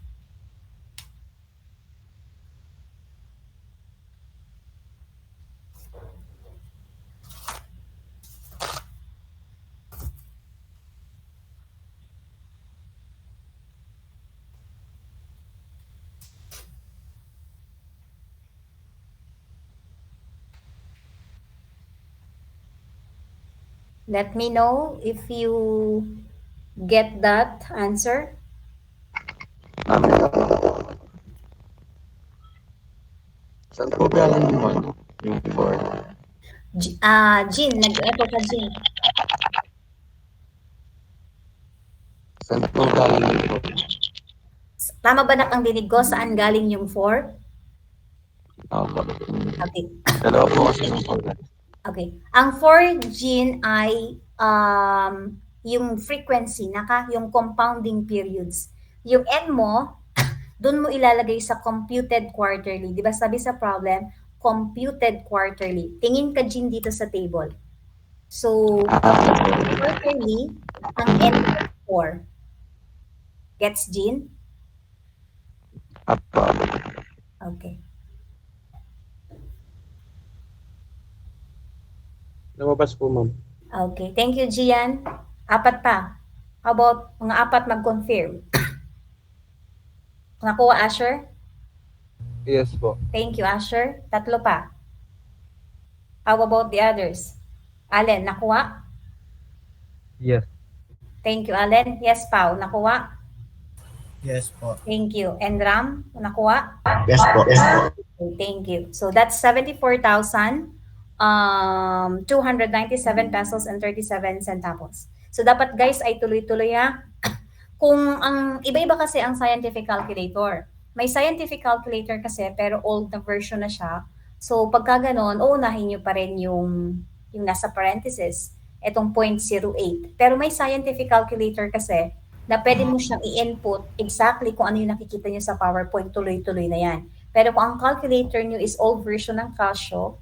Let me know if you get that answer. Saan po galing yung ano? Yung 4? Jean, nag-echo ka, Jean. Saan po galing yung 4? Tama ba ang dinig ko? Saan galing yung 4? Opo. Okay. Dalawa po kasi yung 4. Okay. Ang 4 gene ay yung frequency, yung compounding periods. Yung N mo, dun mo ilalagay sa computed quarterly. Di ba sabi sa problem, computed quarterly. Tingin ka, Jean, dito sa table. So, quarterly, ang N is 4. Gets, Jean? Apo. Okay. Lumabas po, ma'am. Okay. Thank you, Gian. 4 pa. How about mga 4 mag-confirm? Nakuha, Asher? Yes po. Thank you, Asher. 3 pa. How about the others? Allen, nakuha? Yes. Thank you, Allen. Yes, Pao, nakuha? Yes po. Thank you. And Ram, nakuha? Yes po. Yes po. Okay, thank you. So that's 74,297 pesos and 37 centavos. So dapat guys ay tuloy-tuloy ha. Kung ang iba-iba kasi ang scientific calculator. May scientific calculator kasi pero old na version na siya. So pagka ganon, uunahin nyo pa rin yung nasa parenthesis, itong 0.08. Pero may scientific calculator kasi na pwede mo siyang i-input exactly kung ano yung nakikita nyo sa PowerPoint, tuloy-tuloy na yan. Pero kung ang calculator nyo is old version ng Casio,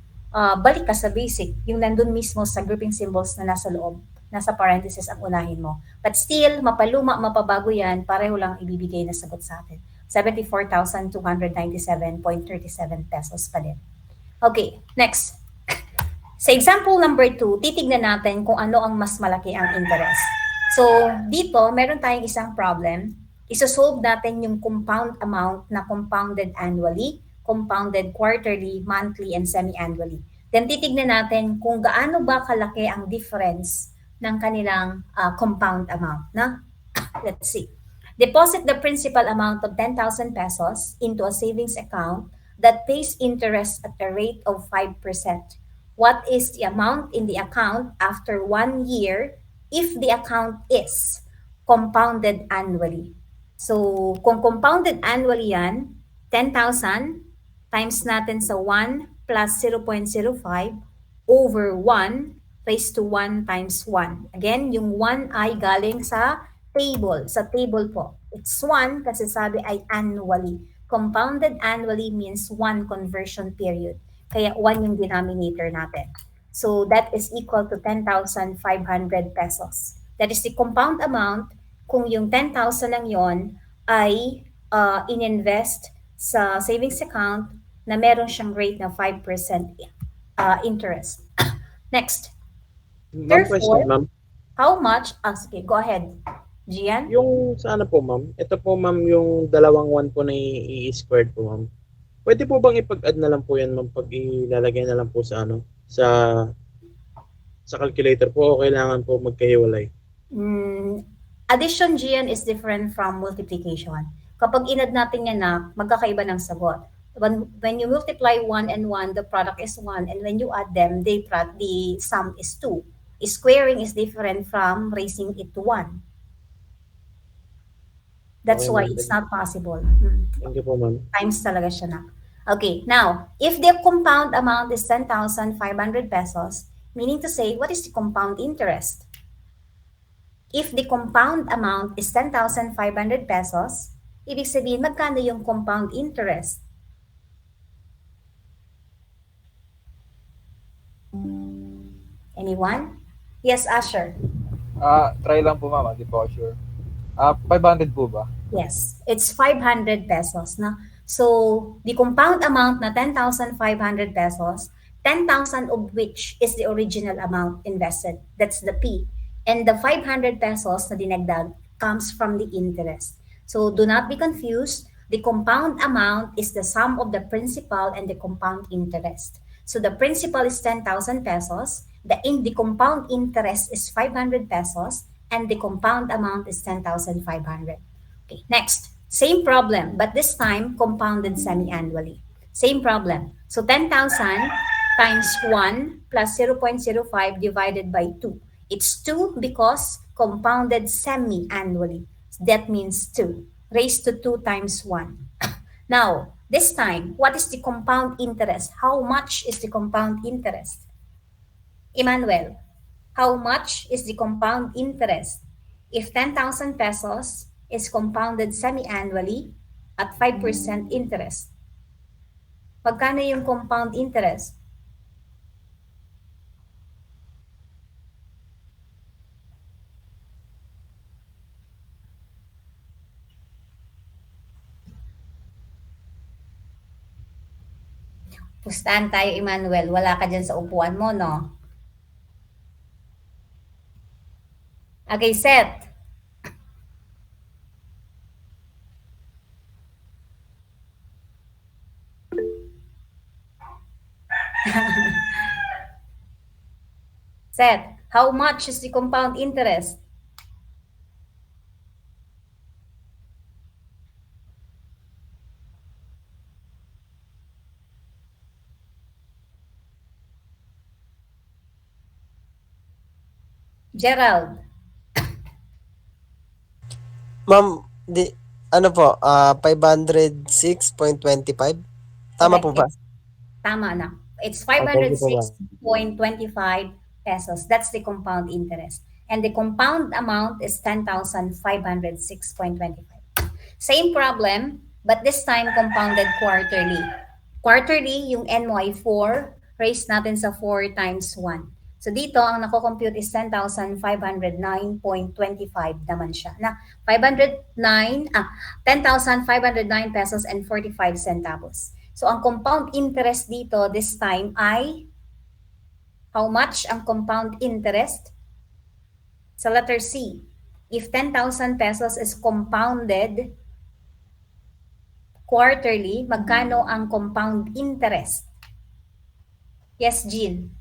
balik ka sa basic, yung nandun mismo sa grouping symbols na nasa loob, nasa parenthesis ang unahin mo. But still, mapaluma, mapabago yan, pareho lang ibibigay na sagot sa atin. 74,297.37 pesos pa din. Okay, next. Sa example number 2, titignan natin kung ano ang mas malaki ang interest. So, dito, meron tayong isang problem. Isosolve natin yung compound amount na compounded annually, compounded quarterly, monthly, and semi-annually. Then, titignan natin kung gaano ba kalaki ang difference ng kanilang compound amount. Na? Let's see. Deposit the principal amount of 10,000 pesos into a savings account that pays interest at a rate of 5%. What is the amount in the account after 1 year if the account is compounded annually? So, kung compounded annually yan, 10,000 times natin sa 1 plus 0.05 over 1 raised to 1 times 1. Again, yung 1 ay galing sa table. Sa table po. It's 1 kasi sabi ay annually. Compounded annually means 1 conversion period. Kaya 1 yung denominator natin. So that is equal to 10,500 pesos. That is the compound amount kung yung 10,000 lang yon ay in-invest sa savings account na meron siyang rate na 5% interest. Next. Therefore, ma'am. how much? Sige, go ahead. Gian? Yung sa ano po, ma'am? Ito po, ma'am, yung dalawang 1 po na i-squared po, ma'am. Pwede po bang ipag-add na lang po yan, ma'am, pag ilalagay na lang po sa ano, sa calculator po o kailangan po magkahiwalay? Addition, Gian, is different from multiplication. Kapag inad natin yan na, magkakaiba ng sagot. When you multiply 1 and 1, the product is 1. And when you add them, the sum is 2. Squaring is different from raising it to 1. That's why it's not possible. Thank you po, ma'am. Times talaga siya na. Okay, now, if the compound amount is 10,500 pesos, meaning to say, what is the compound interest? If the compound amount is 10,500 pesos, ibig sabihin, magkano yung compound interest? Anyone? Yes, Asher. Try lang po, ma'am. Hindi po ako sure. 500 po ba? Yes, it's 500 pesos. Na? So, the compound amount na 10,500 pesos, 10,000 of which is the original amount invested. That's the P. And the 500 pesos na dinagdag comes from the interest. So, do not be confused. The compound amount is the sum of the principal and the compound interest. So, the principal is 10,000 pesos. The compound interest is 500 pesos and the compound amount is 10,500. Okay, next, same problem, but this time compounded semi-annually. Same problem. So 10,000 times 1 plus 0.05 divided by 2. It's 2 because compounded semi-annually. That means 2 raised to 2 times 1. Now, this time, what is the compound interest? How much is the compound interest? Emmanuel, how much is the compound interest? If 10,000 pesos is compounded semi-annually at 5% interest, magkano yung compound interest? Pustahan tayo, Emmanuel. Wala ka dyan sa upuan mo, no? Okay, Seth. Seth, how much is the compound interest? Gerald. Ma'am, ano po, 506.25? Tama po ba? Tama na. It's thank you po, 506.25 pesos. That's the compound interest. And the compound amount is 10,506.25. Same problem, but this time compounded quarterly. Quarterly, yung NY 4, raise natin sa 4 times 1. So dito, ang nako-compute is 10,509.25 naman siya. Na 10,509 pesos and 45 centavos. So ang compound interest dito this time ay how much ang compound interest? Sa letter C, if 10,000 pesos is compounded quarterly, magkano ang compound interest? Yes, Jean.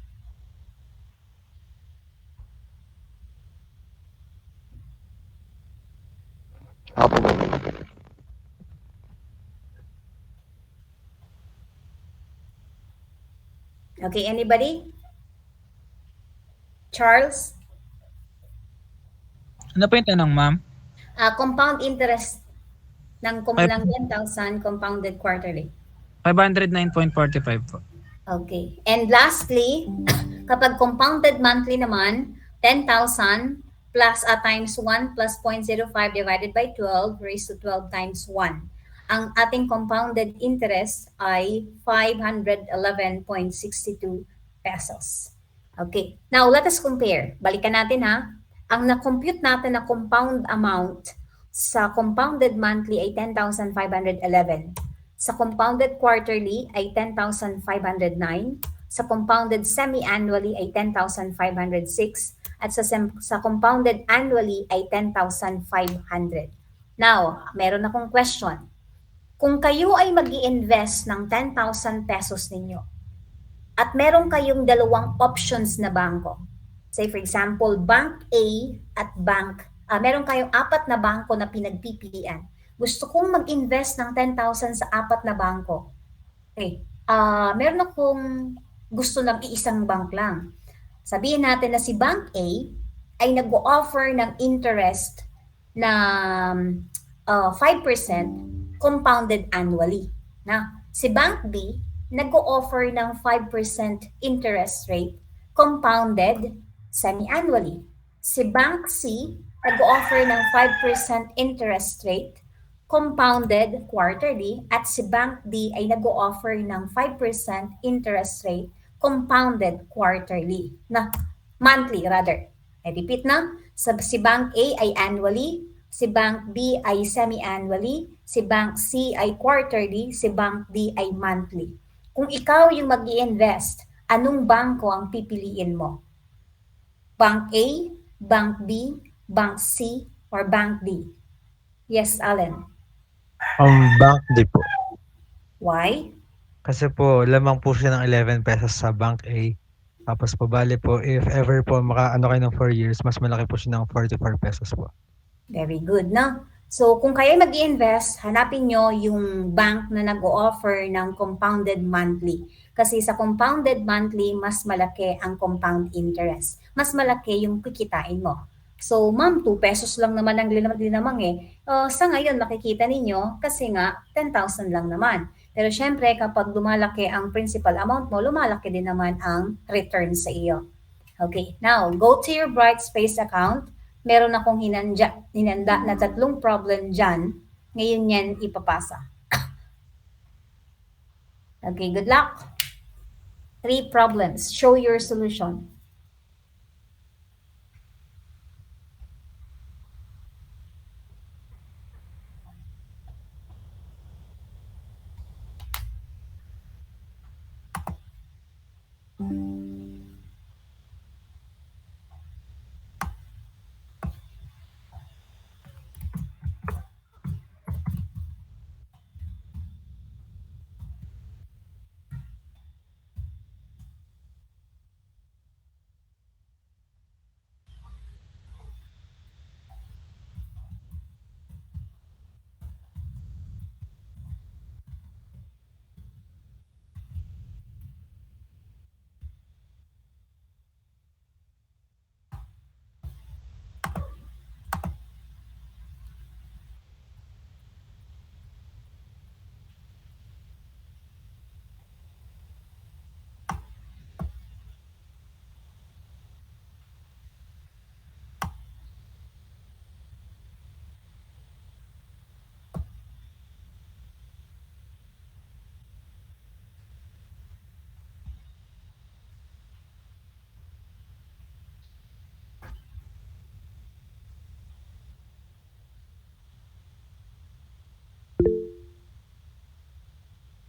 Okay, anybody? Charles? Ano po yung tanong, ma'am? Compound interest ng 10,000 compounded quarterly. 509.45 po. Okay. And lastly, kapag compounded monthly naman, 10,000 plus times 1 plus 0.05 divided by 12 raised to 12 times 1. Ang ating compounded interest ay 511.62 pesos. Okay. Now, let us compare. Balikan natin ha. Ang na-compute natin na compound amount sa compounded monthly ay 10,511. Sa compounded quarterly ay 10,509. Sa compounded semi-annually ay 10,506. At sa compounded annually ay 10,500. Now, meron akong question. Kung kayo ay mag-i-invest ng 10,000 pesos ninyo at meron kayong dalawang options na bangko, say for example, Bank A at meron kayong 4 na bangko na pinagpipilian. Gusto kong mag-invest ng 10,000 sa 4 na bangko. Okay. Meron akong gusto ng iisang bank lang. Sabihin natin na si Bank A ay nag-o-offer ng interest na 5% compounded annually. Na si Bank B nag-o-offer ng 5% interest rate compounded semi-annually. Si Bank C nag-o-offer ng 5% interest rate compounded quarterly at si Bank D ay nag-o-offer ng 5% interest rate compounded quarterly. Na monthly rather. I repeat na, si Bank A ay annually, si Bank B ay semi-annually, si Bank C ay quarterly, si Bank D ay monthly. Kung ikaw yung mag-i-invest, anong bangko ang pipiliin mo? Bank A, Bank B, Bank C, or Bank D? Yes, Allen. Bank D po. Why? Kasi po, lamang po siya ng 11 pesos sa Bank A. Tapos po, bale po, if ever po maka-ano kayo ng 4 years, mas malaki po siya ng 44 pesos po. Very good, no? So, kung kayo mag-invest, hanapin nyo yung bank na nag-o-offer ng compounded monthly. Kasi sa compounded monthly, mas malaki ang compound interest. Mas malaki yung kikitain mo. So, ma'am, 2 pesos lang naman ang linamang eh. Sa ngayon, makikita ninyo kasi nga 10,000 lang naman. Pero syempre, kapag lumalaki ang principal amount mo, lumalaki din naman ang return sa iyo. Okay, now, go to your Brightspace account. Meron akong hinanda na 3 problem dyan. Ngayon yan ipapasa. Okay, good luck. 3 problems. Show your solution.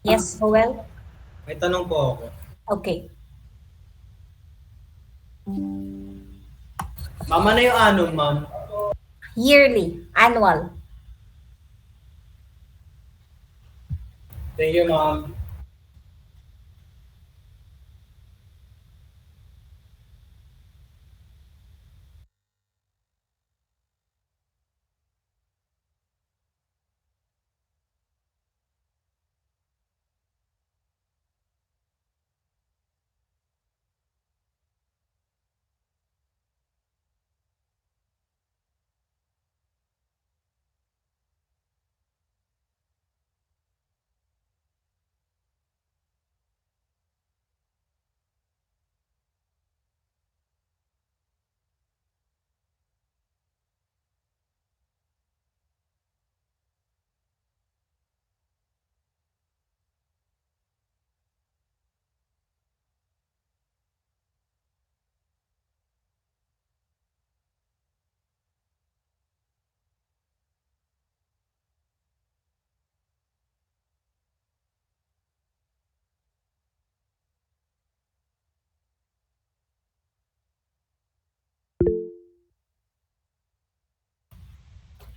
Yes, Joel? May tanong po ako. Okay. Ma'am, ano yung anong, ma'am? Yearly, annual. Thank you, ma'am.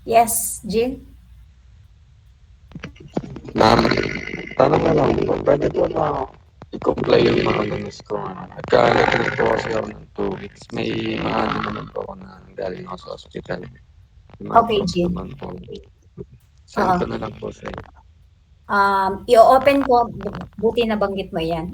Yes, Jean? Ma'am, tanong na lang po, pwede po na i-comply yung mga lumis ko. Nagka-record po kasi ako ng 2 weeks. May mga ano naman po ako na galing ako sa hospital. Okay, Jean. Send ko na lang po sa inyo. I-open ko, buti na banggit mo yan.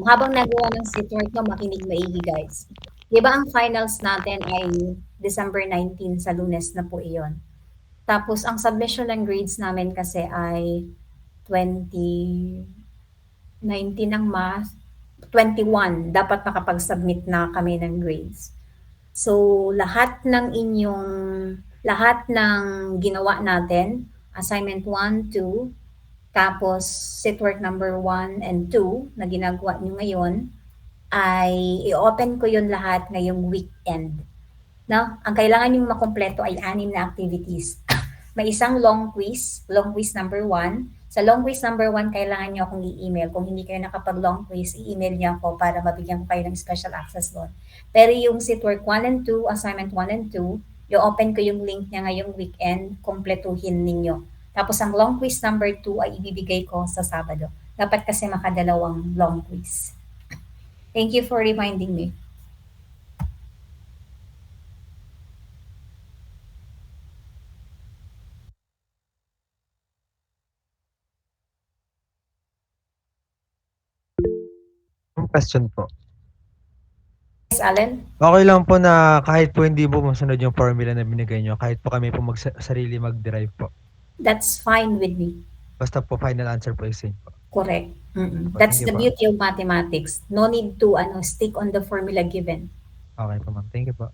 Habang nagawa ng sit-work mo, makinig maigi guys. Di ba ang finals natin ay December 19 sa Lunes na po iyon. Tapos ang submission ng grades namin kasi ay 2019 ang math, 21 dapat makapag-submit na kami ng grades. So lahat ng ginawa natin, assignment 1, 2, tapos sit-work number 1 and 2 na ginagawa nyo ngayon, ay i-open ko yun lahat ngayong weekend. No? Ang kailangan yung makompleto ay 6 na activities. May isang long quiz number 1. Sa long quiz number 1, kailangan nyo akong i-email. Kung hindi kayo nakapag-long quiz, i-email niyo ako para mabigyan ko kayo ng special access doon. Pero yung sit-work 1 and 2, assignment 1 and 2, i-open ko yung link niya ngayong weekend, kompletuhin ninyo. Tapos ang long quiz number 2 ay ibibigay ko sa Sabado. Dapat kasi makadalawang long quiz. Thank you for reminding me. Question po. Yes, Allen? Okay lang po na kahit po hindi po masunod yung formula na binigay nyo, kahit po kami po sarili mag-derive po. That's fine with me. Basta po final answer po is same po. Correct. Mm-mm. Okay, That's thank the you po. beauty of mathematics. No need to stick on the formula given. Okay po ma'am. Thank you po.